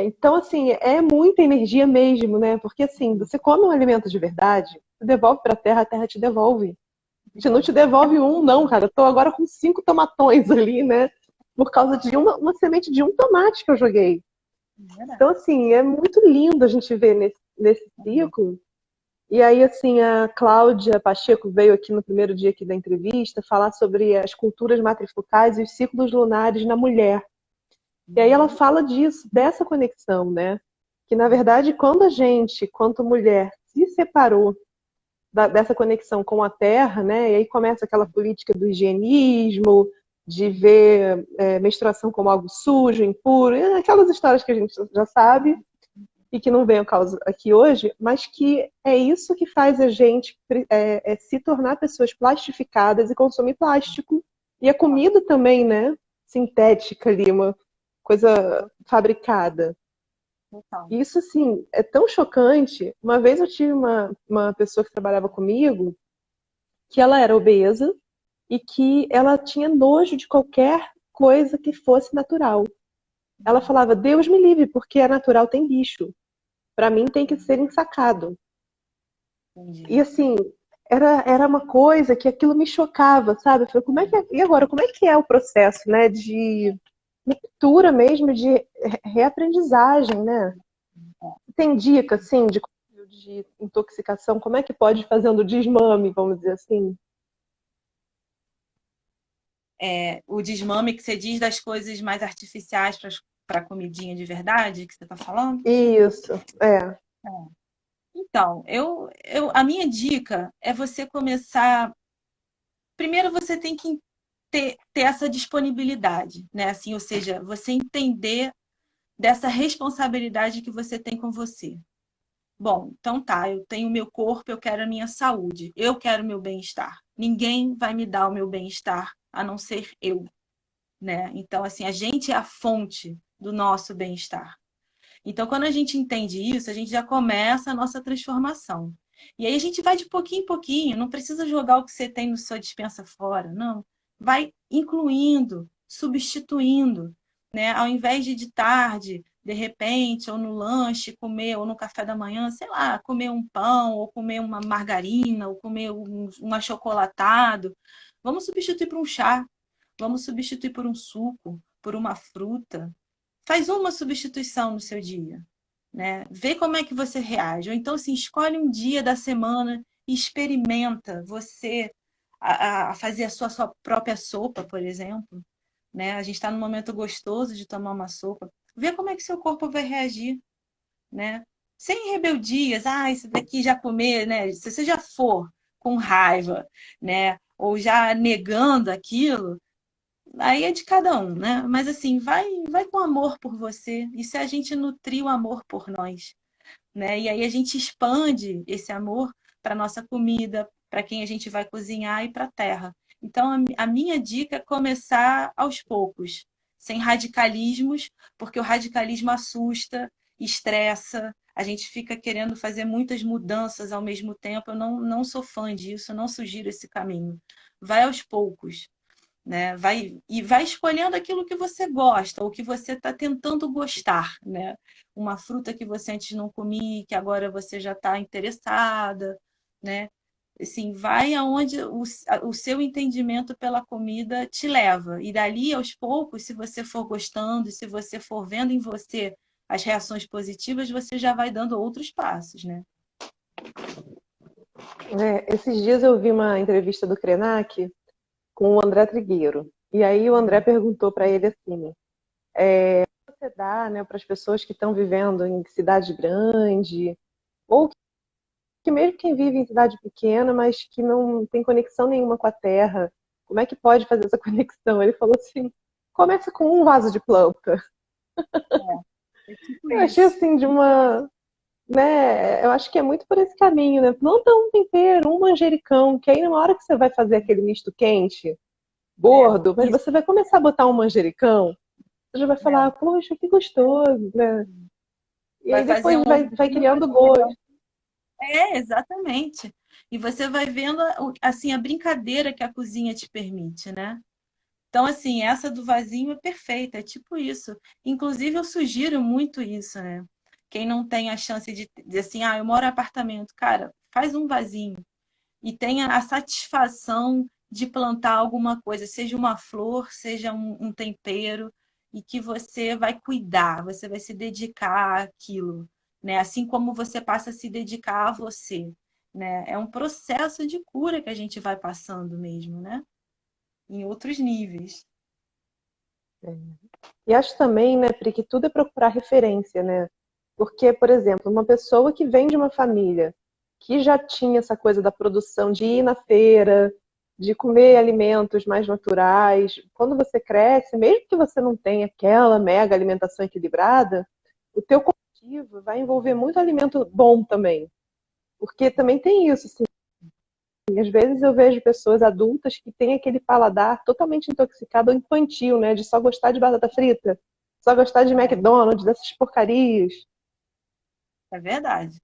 Então, assim, é muita energia mesmo, né? Porque, assim, você come um alimento de verdade, você devolve pra terra, a terra te devolve. Te não te devolve um, não, cara. Eu tô agora com 5 tomatões ali, né? Por causa de uma semente de um tomate que eu joguei. Então, assim, é muito lindo a gente ver nesse ciclo. E aí, assim, a Cláudia Pacheco veio aqui no primeiro dia aqui da entrevista falar sobre as culturas matrifocais e os ciclos lunares na mulher. E aí ela fala disso, dessa conexão, né? Que, na verdade, quando a gente, quanto mulher, se separou dessa conexão com a terra, né? E aí começa aquela política do higienismo, de ver menstruação como algo sujo, impuro, aquelas histórias que a gente já sabe e que não vem ao caso aqui hoje, mas que é isso que faz a gente se tornar pessoas plastificadas e consumir plástico. E a comida também, né? Sintética ali, uma coisa fabricada. Total. Isso, assim, é tão chocante. Uma vez eu tive uma pessoa que trabalhava comigo que ela era obesa e que ela tinha nojo de qualquer coisa que fosse natural. Ela falava, Deus me livre, porque a natural tem bicho. Para mim tem que ser ensacado. E Entendi. assim, era uma coisa que aquilo me chocava, sabe? Eu falei, como é que e agora, como é que é o processo, né, de ruptura mesmo, de reaprendizagem, né? Tem dica, assim, de intoxicação, como é que pode ir fazendo desmame, vamos dizer assim? o desmame que você diz das coisas mais artificiais para a comidinha de verdade que você está falando? Isso, é. Então, a minha dica é você começar. Primeiro, você tem que ter essa disponibilidade, né? Assim, ou seja, você entender dessa responsabilidade que você tem com você. Bom, então tá, eu tenho o meu corpo, eu quero a minha saúde, eu quero o meu bem-estar. Ninguém vai me dar o meu bem-estar a não ser eu, né? Então, assim, a gente é a fonte do nosso bem-estar. Então, quando a gente entende isso, a gente já começa a nossa transformação. E aí a gente vai de pouquinho em pouquinho, não precisa jogar o que você tem no sua despensa fora, não. Vai incluindo, substituindo, né? Ao invés de tarde, de repente, ou no lanche, comer, ou no café da manhã, sei lá, comer um pão, ou comer uma margarina, ou comer um achocolatado. Vamos substituir por um chá, vamos substituir por um suco, por uma fruta. Faz uma substituição no seu dia, né? Vê como é que você reage. Ou então, assim, escolhe um dia da semana e experimenta você a fazer a sua própria sopa, por exemplo, né? A gente está num momento gostoso de tomar uma sopa. Vê como é que seu corpo vai reagir, né? Sem rebeldias. Ah, esse daqui já comer, né? Se você já for com raiva, né? Ou já negando aquilo, aí é de cada um, né? Mas assim, vai com amor por você. E se a gente nutrir o amor por nós, né? E aí a gente expande esse amor para nossa comida, para quem a gente vai cozinhar e para a terra. Então, a minha dica é começar aos poucos, sem radicalismos, porque o radicalismo assusta, estressa, a gente fica querendo fazer muitas mudanças ao mesmo tempo. Eu não sou fã disso, não sugiro esse caminho. Vai aos poucos, né? Vai escolhendo aquilo que você gosta, ou que você está tentando gostar, né? Uma fruta que você antes não comia, que agora você já está interessada, né? Assim, vai aonde o seu entendimento pela comida te leva. E dali, aos poucos, se você for gostando, se você for vendo em você as reações positivas, você já vai dando outros passos, né? Esses dias eu vi uma entrevista do Krenak com o André Trigueiro. E aí o André perguntou para ele assim, você dá, né, para as pessoas que estão vivendo em cidade grande, ou que mesmo quem vive em cidade pequena, mas que não tem conexão nenhuma com a terra, como é que pode fazer essa conexão? Ele falou assim, começa com um vaso de planta. É tipo Eu achei isso. assim de uma, né, eu acho que é muito por esse caminho, né? Planta um tempero, um manjericão, que aí na hora que você vai fazer aquele misto quente, gordo, mas Isso, você vai começar a botar um manjericão, você já vai falar, poxa, que gostoso, né? E vai aí fazer depois um vai ovinho. criando gosto. Exatamente. E você vai vendo assim a brincadeira que a cozinha te permite, né? Então, assim, essa do vasinho é perfeita, é tipo isso. Inclusive, eu sugiro muito isso, né? Quem não tem a chance de dizer assim, eu moro em apartamento, cara, faz um vasinho e tenha a satisfação de plantar alguma coisa, seja uma flor, seja um tempero, e que você vai cuidar, você vai se dedicar àquilo, né? Assim como você passa a se dedicar a você, né? É um processo de cura que a gente vai passando mesmo, né? Em outros níveis. E acho também, né, Pri, que tudo é procurar referência, né? Porque, por exemplo, uma pessoa que vem de uma família que já tinha essa coisa da produção, de ir na feira, de comer alimentos mais naturais, quando você cresce, mesmo que você não tenha aquela mega alimentação equilibrada, o teu cultivo vai envolver muito alimento bom também. Porque também tem isso, assim, e às vezes eu vejo pessoas adultas que têm aquele paladar totalmente intoxicado ou infantil, né? De só gostar de batata frita, só gostar de É, McDonald's, dessas porcarias. é verdade.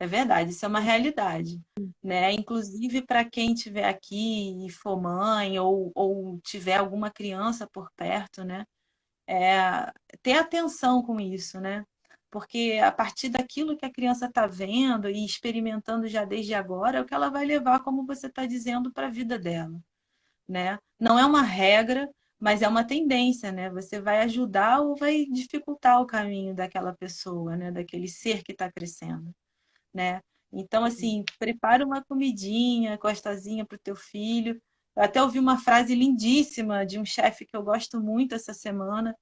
É verdade, isso é uma realidade, né? Inclusive para quem estiver aqui e for mãe ou tiver alguma criança por perto, né? Ter atenção com isso, né? Porque a partir daquilo que a criança está vendo e experimentando já desde agora, é o que ela vai levar, como você está dizendo, para a vida dela, né? Não é uma regra, mas é uma tendência, né? Você vai ajudar ou vai dificultar o caminho daquela pessoa, né? Daquele ser que está crescendo, né? Então, assim, prepara uma comidinha gostosinha para o teu filho, Eu até ouvi uma frase lindíssima de um chefe que eu gosto muito essa semana,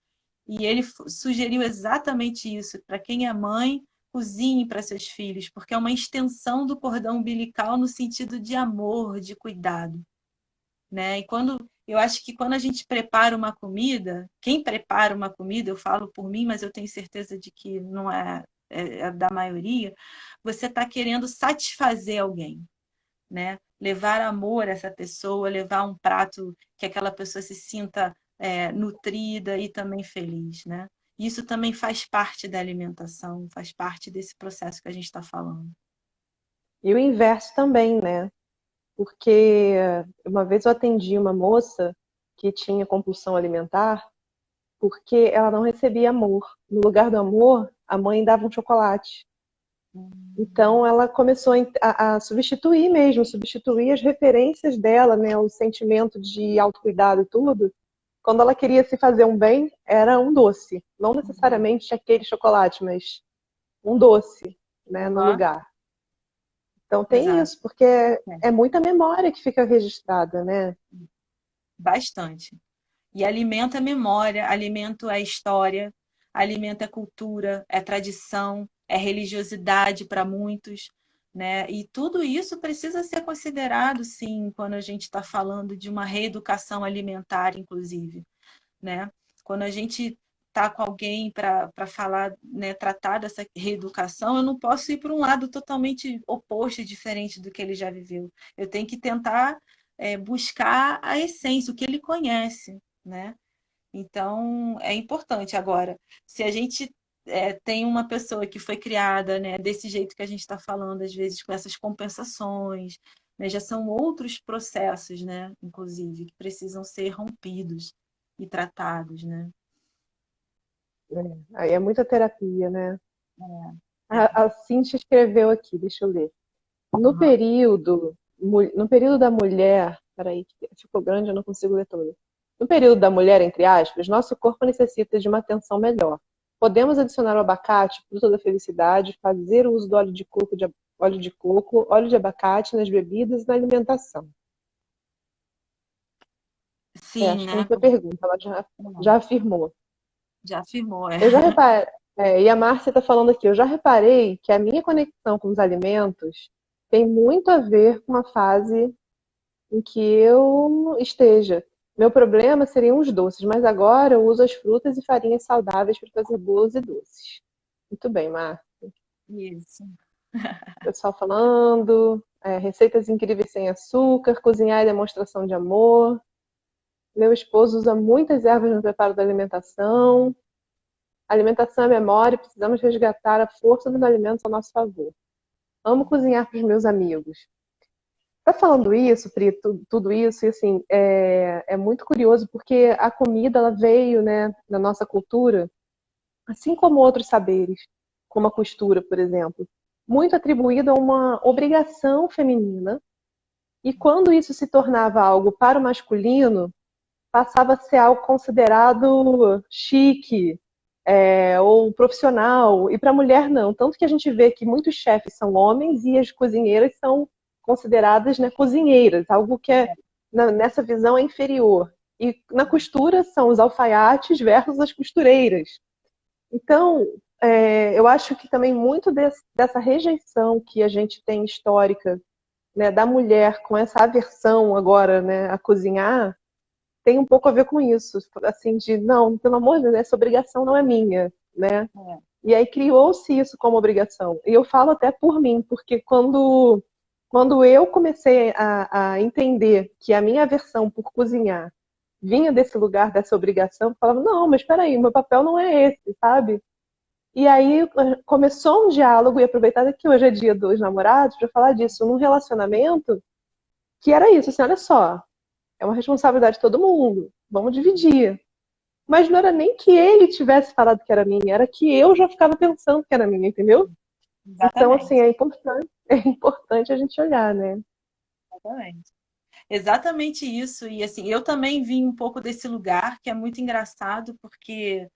e ele sugeriu exatamente isso. Para quem é mãe, cozinhe para seus filhos, porque é uma extensão do cordão umbilical no sentido de amor, de cuidado, né? E eu acho que quando a gente prepara uma comida, quem prepara uma comida, eu falo por mim, mas eu tenho certeza de que não é da maioria, você está querendo satisfazer alguém, né? Levar amor a essa pessoa, levar um prato que aquela pessoa se sinta nutrida e também feliz, né? Isso também faz parte da alimentação, faz parte desse processo que a gente está falando. E o inverso também, né? Porque uma vez eu atendi uma moça que tinha compulsão alimentar porque ela não recebia amor. No lugar do amor, a mãe dava um chocolate. Então ela começou a substituir mesmo, substituir as referências dela, né, o sentimento de autocuidado e tudo. Quando ela queria se fazer um bem, era um doce. Não necessariamente aquele chocolate, mas um doce, né, no lugar. Então tem Exato. isso, porque é muita memória que fica registrada, né? Bastante. E alimento é memória, alimento é história, alimento é cultura, é tradição, é religiosidade para muitos, né? E tudo isso precisa ser considerado, sim, quando a gente está falando de uma reeducação alimentar, inclusive, né? Quando a gente está com alguém para falar, né, tratar dessa reeducação, eu não posso ir para um lado totalmente oposto e diferente do que ele já viveu. Eu tenho que tentar buscar a essência, o que ele conhece, né? Então, é importante. Agora, se a gente tem uma pessoa que foi criada, né, desse jeito que a gente está falando, às vezes com essas compensações, né, já são outros processos, né, inclusive, que precisam ser rompidos e tratados, né? Aí é muita terapia, né? É. A Cintia escreveu aqui, deixa eu ler. No Uhum. período, no período da mulher, peraí, que ficou grande, eu não consigo ler todo. No período da mulher, entre aspas, nosso corpo necessita de uma atenção melhor. Podemos adicionar o abacate, fruta da felicidade, fazer uso do óleo de abacate nas bebidas e na alimentação. Sim, Acho que não né? foi pergunta, ela já afirmou. Já afirmou, é. Eu já reparei, e a Márcia está falando aqui, eu já reparei que a minha conexão com os alimentos tem muito a ver com a fase em que eu esteja. Meu problema seriam os doces, mas agora eu uso as frutas e farinhas saudáveis para fazer bolos e doces. Muito bem, Márcia. Isso. Pessoal falando, receitas incríveis sem açúcar, cozinhar é demonstração de amor. Meu esposo usa muitas ervas no preparo da alimentação. Alimentação é memória, precisamos resgatar a força dos alimentos a nosso favor. Amo cozinhar para os meus amigos. Tá falando isso, Pri, tudo isso, e assim, é muito curioso porque a comida ela veio, né, na nossa cultura, assim como outros saberes, como a costura, por exemplo, muito atribuída a uma obrigação feminina, e quando isso se tornava algo para o masculino, passava a ser algo considerado chique, ou profissional, e para a mulher não. Tanto que a gente vê que muitos chefes são homens e as cozinheiras são consideradas, né, cozinheiras, algo que nessa visão é inferior. E na costura são os alfaiates versus as costureiras. Então, eu acho que também muito dessa rejeição que a gente tem histórica, né, da mulher com essa aversão agora, né, a cozinhar, tem um pouco a ver com isso, assim, de não, pelo amor de Deus, essa obrigação não é minha, né? É. E aí criou-se isso como obrigação. E eu falo até por mim, porque quando eu comecei a entender que a minha aversão por cozinhar vinha desse lugar, dessa obrigação, eu falava, não, mas peraí, meu papel não é esse, sabe? E aí começou um diálogo, e aproveitar que hoje é dia dos namorados, para falar disso, num relacionamento que era isso, assim, olha só, é uma responsabilidade de todo mundo. Vamos dividir. Mas não era nem que ele tivesse falado que era minha, era que eu já ficava pensando que era minha, entendeu? Então, assim, Exatamente. é importante a gente olhar, né? Exatamente. Exatamente isso. E assim, eu também vim um pouco desse lugar, que é muito engraçado, porque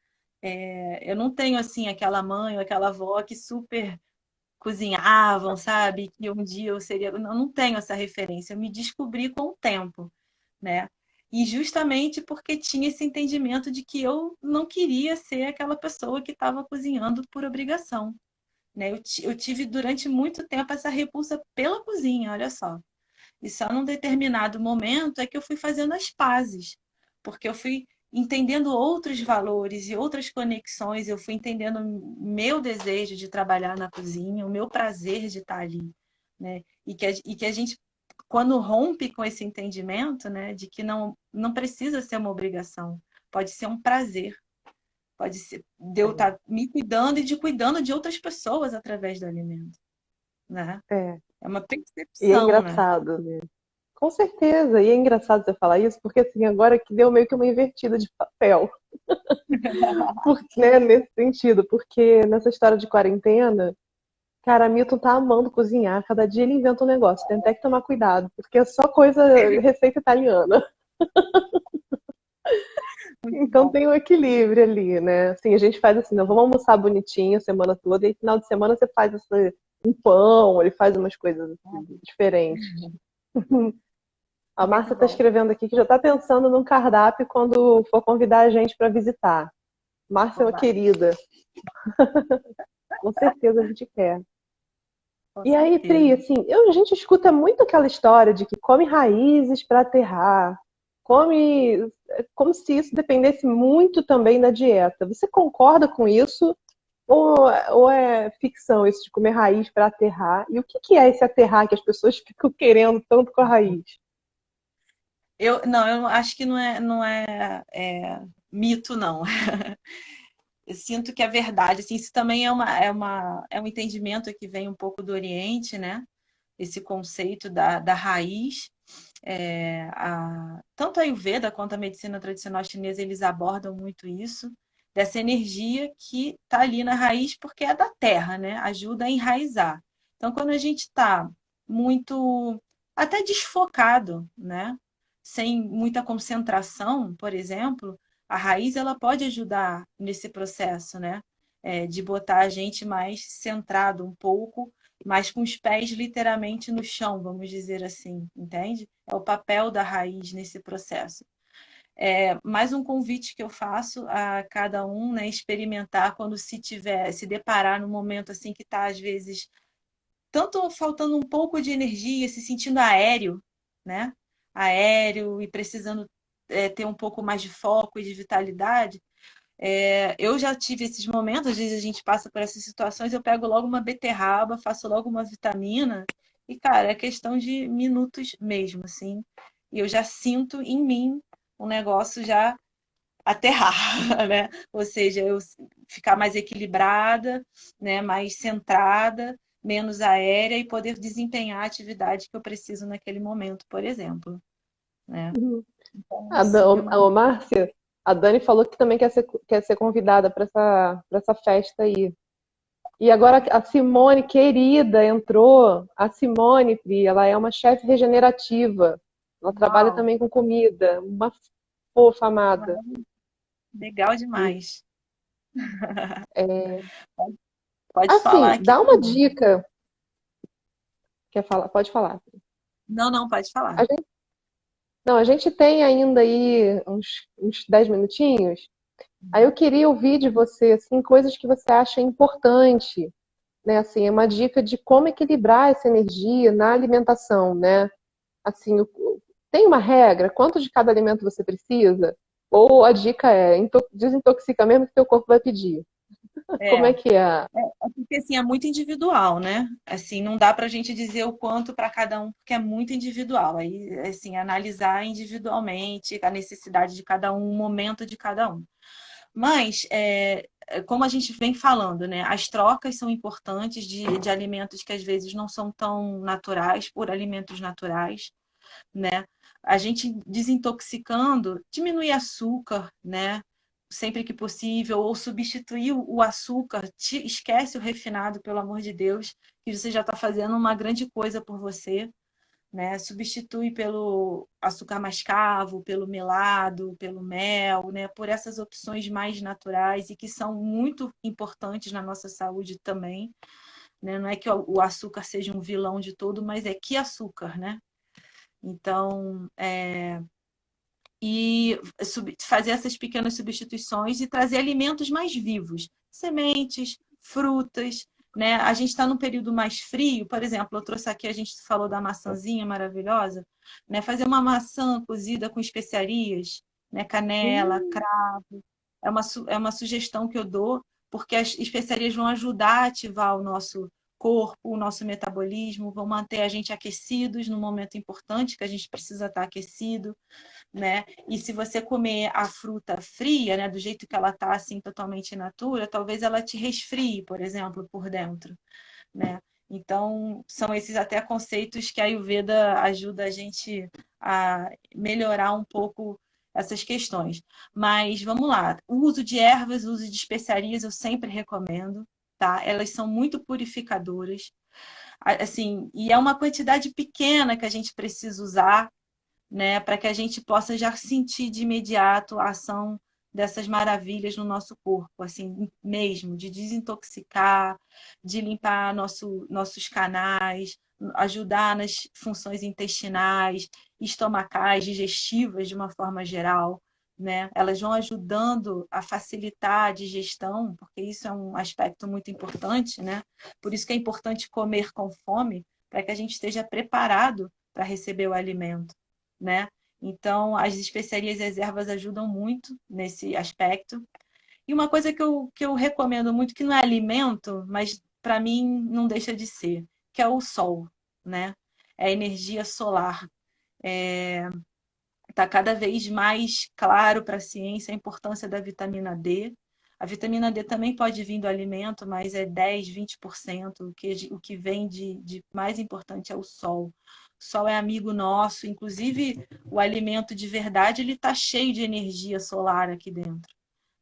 eu não tenho assim aquela mãe ou aquela avó que super cozinhavam, sabe? Que um dia eu seria. Não tenho essa referência. Eu me descobri com o tempo, né? E justamente porque tinha esse entendimento de que eu não queria ser aquela pessoa que estava cozinhando por obrigação, né? Eu tive durante muito tempo essa repulsa pela cozinha, olha só. E só num determinado momento é que eu fui fazendo as pazes, porque eu fui entendendo outros valores e outras conexões, eu fui entendendo o meu desejo de trabalhar na cozinha, o meu prazer de estar ali, né? E que a gente, quando rompe com esse entendimento, né, de que não precisa ser uma obrigação, pode ser um prazer, pode ser de eu estar me cuidando e de cuidando de outras pessoas através do alimento, né? É. É uma E é percepção, né? engraçado, né? Com certeza. E é engraçado você falar isso, porque assim, agora que deu meio que uma invertida de papel. Porque, né, nesse sentido, porque nessa história de quarentena, cara, Milton tá amando cozinhar. Cada dia ele inventa um negócio. Tem até que tomar cuidado, porque é só coisa, receita italiana. Muito Então bom. tem um equilíbrio ali, né? Assim, a gente faz assim, não, vamos almoçar bonitinho a semana toda, e aí, final de semana você faz um pão, ele faz umas coisas assim, diferentes. A Muito Márcia está bom. escrevendo aqui que já está pensando num cardápio quando for convidar a gente para visitar. Márcia é uma Oba, querida, com certeza a gente quer. com E aí, Pri, certeza. assim, a gente escuta muito aquela história de que come raízes para aterrar, come como se isso dependesse muito também da dieta. Você concorda com isso? Ou é ficção isso de comer raiz para aterrar? E o que que é esse aterrar que as pessoas ficam querendo tanto com a raiz? Não, eu acho que não é mito, não. Eu sinto que é verdade. Assim, isso também é um entendimento que vem um pouco do Oriente, né? Esse conceito da raiz. Tanto a Ayurveda quanto a medicina tradicional chinesa, eles abordam muito isso, dessa energia que está ali na raiz, porque é da terra, né? Ajuda a enraizar. Então, quando a gente está muito, até desfocado, né? Sem muita concentração, por exemplo, a raiz ela pode ajudar nesse processo, né? De botar a gente mais centrado um pouco, mas com os pés literalmente no chão, vamos dizer assim, entende? É o papel da raiz nesse processo. Mais um convite que eu faço a cada um, né, experimentar quando se deparar no momento assim que está às vezes tanto faltando um pouco de energia, se sentindo aéreo, né? Aéreo e precisando ter um pouco mais de foco e de vitalidade. Eu já tive esses momentos, às vezes a gente passa por essas situações, eu pego logo uma beterraba, faço logo uma vitamina, e, cara, é questão de minutos mesmo, assim. E eu já sinto em mim um negócio já aterrar, né? Ou seja, eu ficar mais equilibrada, né? Mais centrada, menos aérea e poder desempenhar a atividade que eu preciso naquele momento, por exemplo, né? Então, sim, é uma... Márcia, a Dani falou que também quer ser convidada para essa festa aí. E agora a Simone, querida, entrou. A Simone, Pri, ela é uma chefe regenerativa. Ela trabalha Uau, também com comida. Uma fofa amada. legal E, demais. é, Pode falar assim, aqui dá uma também. dica. Quer falar? Pode falar. Não, não, pode A falar. gente, não, a gente tem ainda aí uns 10 minutinhos. Aí eu queria ouvir de você, assim, coisas que você acha importante, né? Assim, é uma dica de como equilibrar essa energia na alimentação, né? Assim, tem uma regra? Quanto de cada alimento você precisa? Ou a dica é desintoxica mesmo que teu corpo vai pedir? Como É, é que é? porque assim, é muito individual, né? Assim, não dá pra gente dizer o quanto para cada um, porque é muito individual. Aí, assim, analisar individualmente a necessidade de cada um, o momento de cada um. Mas, como a gente vem falando, né? As trocas são importantes de alimentos que às vezes não são tão naturais por alimentos naturais, né? A gente desintoxicando, diminuir açúcar, né? Sempre que possível, ou substituir o açúcar, esquece o refinado, pelo amor de Deus, que você já está fazendo uma grande coisa por você, né? Substitui pelo açúcar mascavo, pelo melado, pelo mel, né? Por essas opções mais naturais e que são muito importantes na nossa saúde também, né? Não é que o açúcar seja um vilão de tudo, mas é que açúcar, né? Então, e fazer essas pequenas substituições e trazer alimentos mais vivos, sementes, frutas, né? A gente está num período mais frio, por exemplo, eu trouxe aqui, a gente falou da maçãzinha maravilhosa, né? Fazer uma maçã cozida com especiarias, né? Canela, Hum, cravo, é uma sugestão que eu dou, porque as especiarias vão ajudar a ativar o nosso corpo, o nosso metabolismo, vão manter a gente aquecidos no momento importante que a gente precisa estar aquecido, né? E se você comer a fruta fria, né, do jeito que ela está assim totalmente in natura, talvez ela te resfrie, por exemplo, por dentro, né? Então, são esses até conceitos que a Ayurveda ajuda a gente a melhorar um pouco essas questões. Mas vamos lá, o uso de ervas, o uso de especiarias eu sempre recomendo, tá? Elas são muito purificadoras, assim, e é uma quantidade pequena que a gente precisa usar, né, para que a gente possa já sentir de imediato a ação dessas maravilhas no nosso corpo, assim mesmo, de desintoxicar, de limpar nossos canais, ajudar nas funções intestinais, estomacais, digestivas de uma forma geral, né? Elas vão ajudando a facilitar a digestão, porque isso é um aspecto muito importante, né? Por isso que é importante comer com fome, para que a gente esteja preparado para receber o alimento, né? Então, as especiarias e as ervas ajudam muito nesse aspecto. E uma coisa que eu recomendo muito, que não é alimento, mas para mim não deixa de ser, que é o sol, né? É a energia solar. Está cada vez mais claro para a ciência a importância da vitamina D. A vitamina D também pode vir do alimento, mas é 10, 20%. O que vem de mais importante é o sol. O sol é amigo nosso, inclusive o alimento de verdade ele está cheio de energia solar aqui dentro,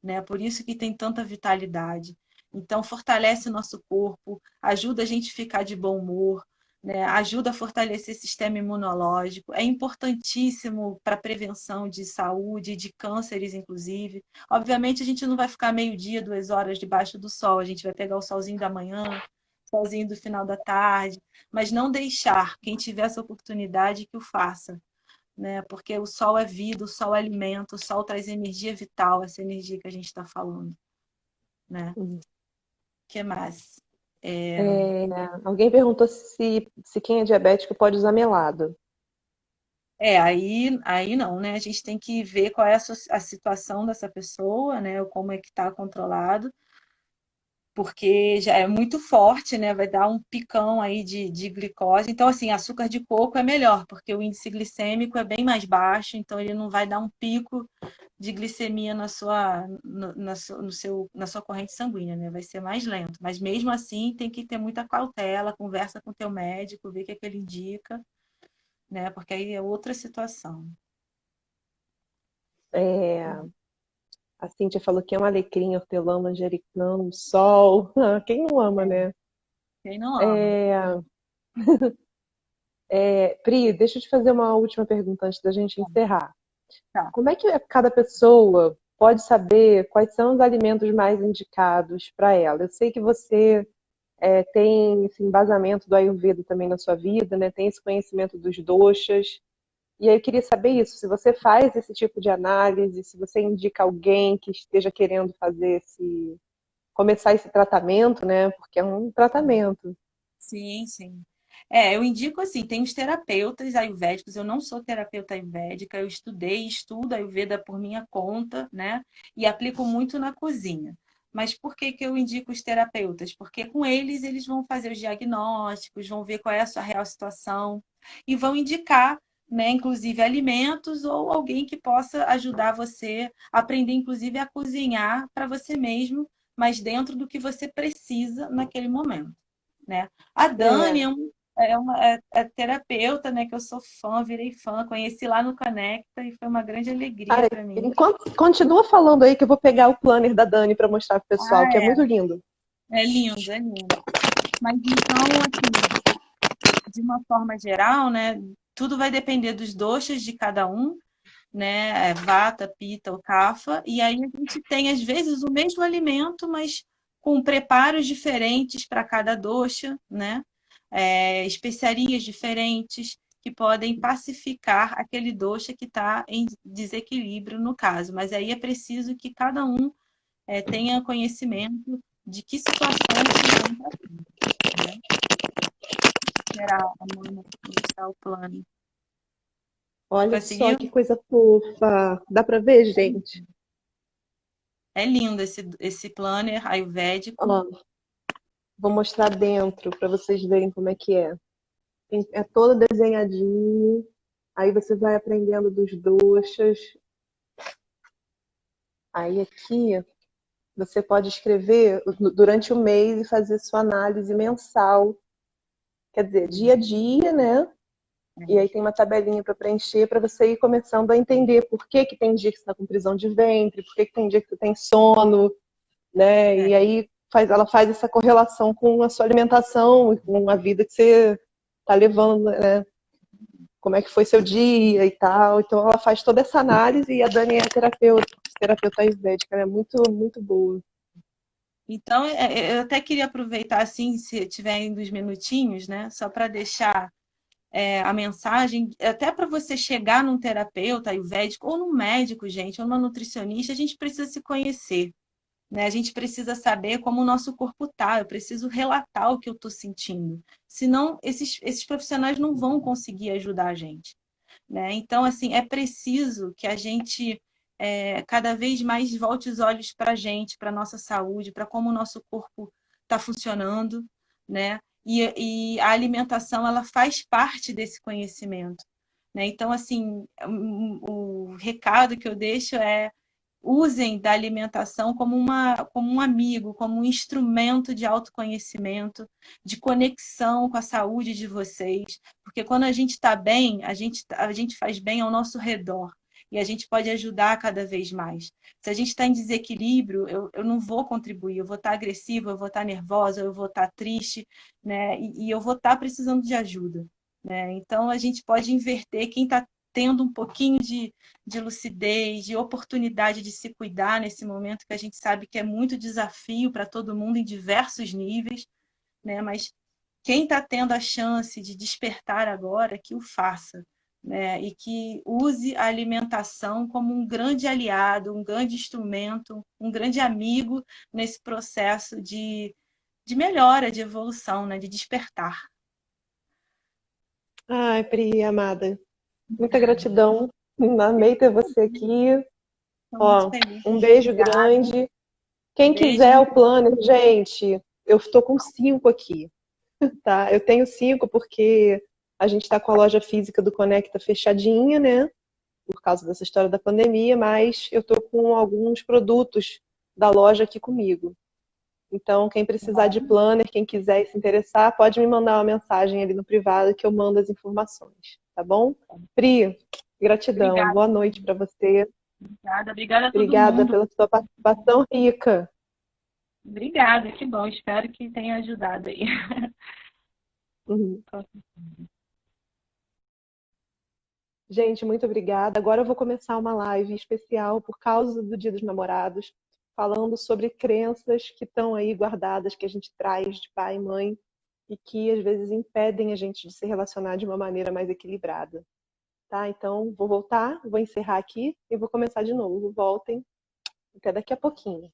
né? Por isso que tem tanta vitalidade. Então, fortalece o nosso corpo, ajuda a gente a ficar de bom humor, né? Ajuda a fortalecer o sistema imunológico. É importantíssimo para a prevenção de saúde, de cânceres, inclusive. Obviamente, a gente não vai ficar meio-dia, 2 horas debaixo do sol, a gente vai pegar o solzinho da manhã, solzinho do final da tarde, mas não deixar quem tiver essa oportunidade que o faça, né? Porque o sol é vida, o sol é alimento, o sol traz energia vital, essa energia que a gente está falando, né? hum. O que mais? É, alguém perguntou se quem é diabético pode usar melado. Aí não, né? A gente tem que ver qual é a situação dessa pessoa, né? Ou como é que está controlado, porque já é muito forte, né? Vai dar um picão aí de glicose. Então, assim, açúcar de coco é melhor, porque o índice glicêmico é bem mais baixo, então ele não vai dar um pico de glicemia na sua, no, na, su- no seu, na sua corrente sanguínea, né? Vai ser mais lento. Mas mesmo assim, tem que ter muita cautela, conversa com o teu médico, ver o que é que ele indica, né? Porque aí é outra situação. É, a Cíntia falou que é um alecrim, hortelã, manjericão, sol. Ah, quem não ama, né? Quem não ama? É, Pri, deixa eu te fazer uma última pergunta antes da gente encerrar. Tá. Como é que cada pessoa pode saber quais são os alimentos mais indicados para ela? Eu sei que você tem esse embasamento do Ayurveda também na sua vida, né? Tem esse conhecimento dos doshas. E aí eu queria saber isso, se você faz esse tipo de análise, se você indica alguém que esteja querendo começar esse tratamento, né? Porque é um tratamento. Sim, sim. Eu indico assim, tem os terapeutas ayurvédicos, eu não sou terapeuta ayurvédica, eu estudei, estudo Ayurveda por minha conta, né? E aplico muito na cozinha. Mas por que que eu indico os terapeutas? Porque com eles vão fazer os diagnósticos, vão ver qual é a sua real situação e vão indicar, né, inclusive alimentos ou alguém que possa ajudar você a aprender, inclusive, a cozinhar para você mesmo, mas dentro do que você precisa naquele momento, né? A Dani É, é terapeuta, né? Que eu sou fã, virei fã, conheci lá no Conecta e foi uma grande alegria Ai, para mim. enquanto, continua falando aí que eu vou pegar o planner da Dani para mostrar pro pessoal, Ah, que é muito lindo. é lindo, é lindo. Mas então, assim, de uma forma geral, né? Tudo vai depender dos doshas de cada um, né? Vata, Pitta ou Kapha. E aí a gente tem, às vezes, o mesmo alimento, mas com preparos diferentes para cada dosha, né? Especiarias diferentes. que podem pacificar aquele dosha que está em desequilíbrio no caso. Mas aí é preciso que cada um tenha conhecimento de que situação se encontra, né? Esperar a mãe mostrar o plano. Olha só Conseguiu? que coisa fofa. Dá para ver, gente? É lindo esse planner ayurvédico. Ó, vou mostrar dentro para vocês verem como é que é. É todo desenhadinho. Aí você vai aprendendo dos doshas. Aí aqui você pode escrever durante o mês e fazer sua análise mensal. Quer dizer, dia a dia, né? E aí tem uma tabelinha para preencher para você ir começando a entender por que que tem dia que você está com prisão de ventre, por que que tem dia que você tem sono, né? É. E aí ela faz essa correlação com a sua alimentação e com a vida que você está levando, né? Como é que foi seu dia e tal. Então ela faz toda essa análise e a Dani é terapeuta ayurvédica, ela é muito, muito boa. Então, eu até queria aproveitar, assim, se tiver uns minutinhos, né? Só para deixar a mensagem, até para você chegar num terapeuta ayurvédico ou num médico, gente, ou numa nutricionista, a gente precisa se conhecer, né? A gente precisa saber como o nosso corpo tá, eu preciso relatar o que eu estou sentindo. Senão, esses profissionais não vão conseguir ajudar a gente, né? Então, assim, é preciso que a gente cada vez mais volte os olhos para a gente, para a nossa saúde, para como o nosso corpo está funcionando, né? E a alimentação, ela faz parte desse conhecimento, né? Então, assim, o recado que eu deixo é usem da alimentação como um amigo, como um instrumento de autoconhecimento, de conexão com a saúde de vocês, porque quando a gente está bem, a gente faz bem ao nosso redor e a gente pode ajudar cada vez mais. Se a gente está em desequilíbrio, eu não vou contribuir, eu vou estar agressiva, eu vou estar nervosa, eu vou estar triste, né? E eu vou estar precisando de ajuda, né? Então a gente pode inverter quem está tendo um pouquinho de lucidez, de oportunidade de se cuidar nesse momento que a gente sabe que é muito desafio para todo mundo em diversos níveis, né? Mas quem está tendo a chance de despertar agora, que o faça, né? E que use a alimentação como um grande aliado, um grande instrumento, um grande amigo nesse processo de melhora, de evolução, né? De despertar. Ai, Pri, amada, muita gratidão. Amei ter você aqui. Estou muito Ó, feliz. um beijo Obrigada. grande. Quem Beijo. quiser o planner, gente, eu estou com 5 aqui, tá? Eu tenho 5 porque a gente está com a loja física do Conecta fechadinha, né? Por causa dessa história da pandemia, mas eu estou com alguns produtos da loja aqui comigo. Então, quem precisar de planner, quem quiser e se interessar, pode me mandar uma mensagem ali no privado que eu mando as informações, tá bom? Pri, gratidão. Obrigada. Boa noite para você. Obrigada a todo Obrigada mundo. pela sua participação rica. Obrigada, que bom. Espero que tenha ajudado aí. Uhum. Gente, muito obrigada. Agora eu vou começar uma live especial por causa do Dia dos Namorados, falando sobre crenças que estão aí guardadas, que a gente traz de pai e mãe e que às vezes impedem a gente de se relacionar de uma maneira mais equilibrada. Tá? Então, vou voltar, vou encerrar aqui e vou começar de novo. Voltem. Até daqui a pouquinho.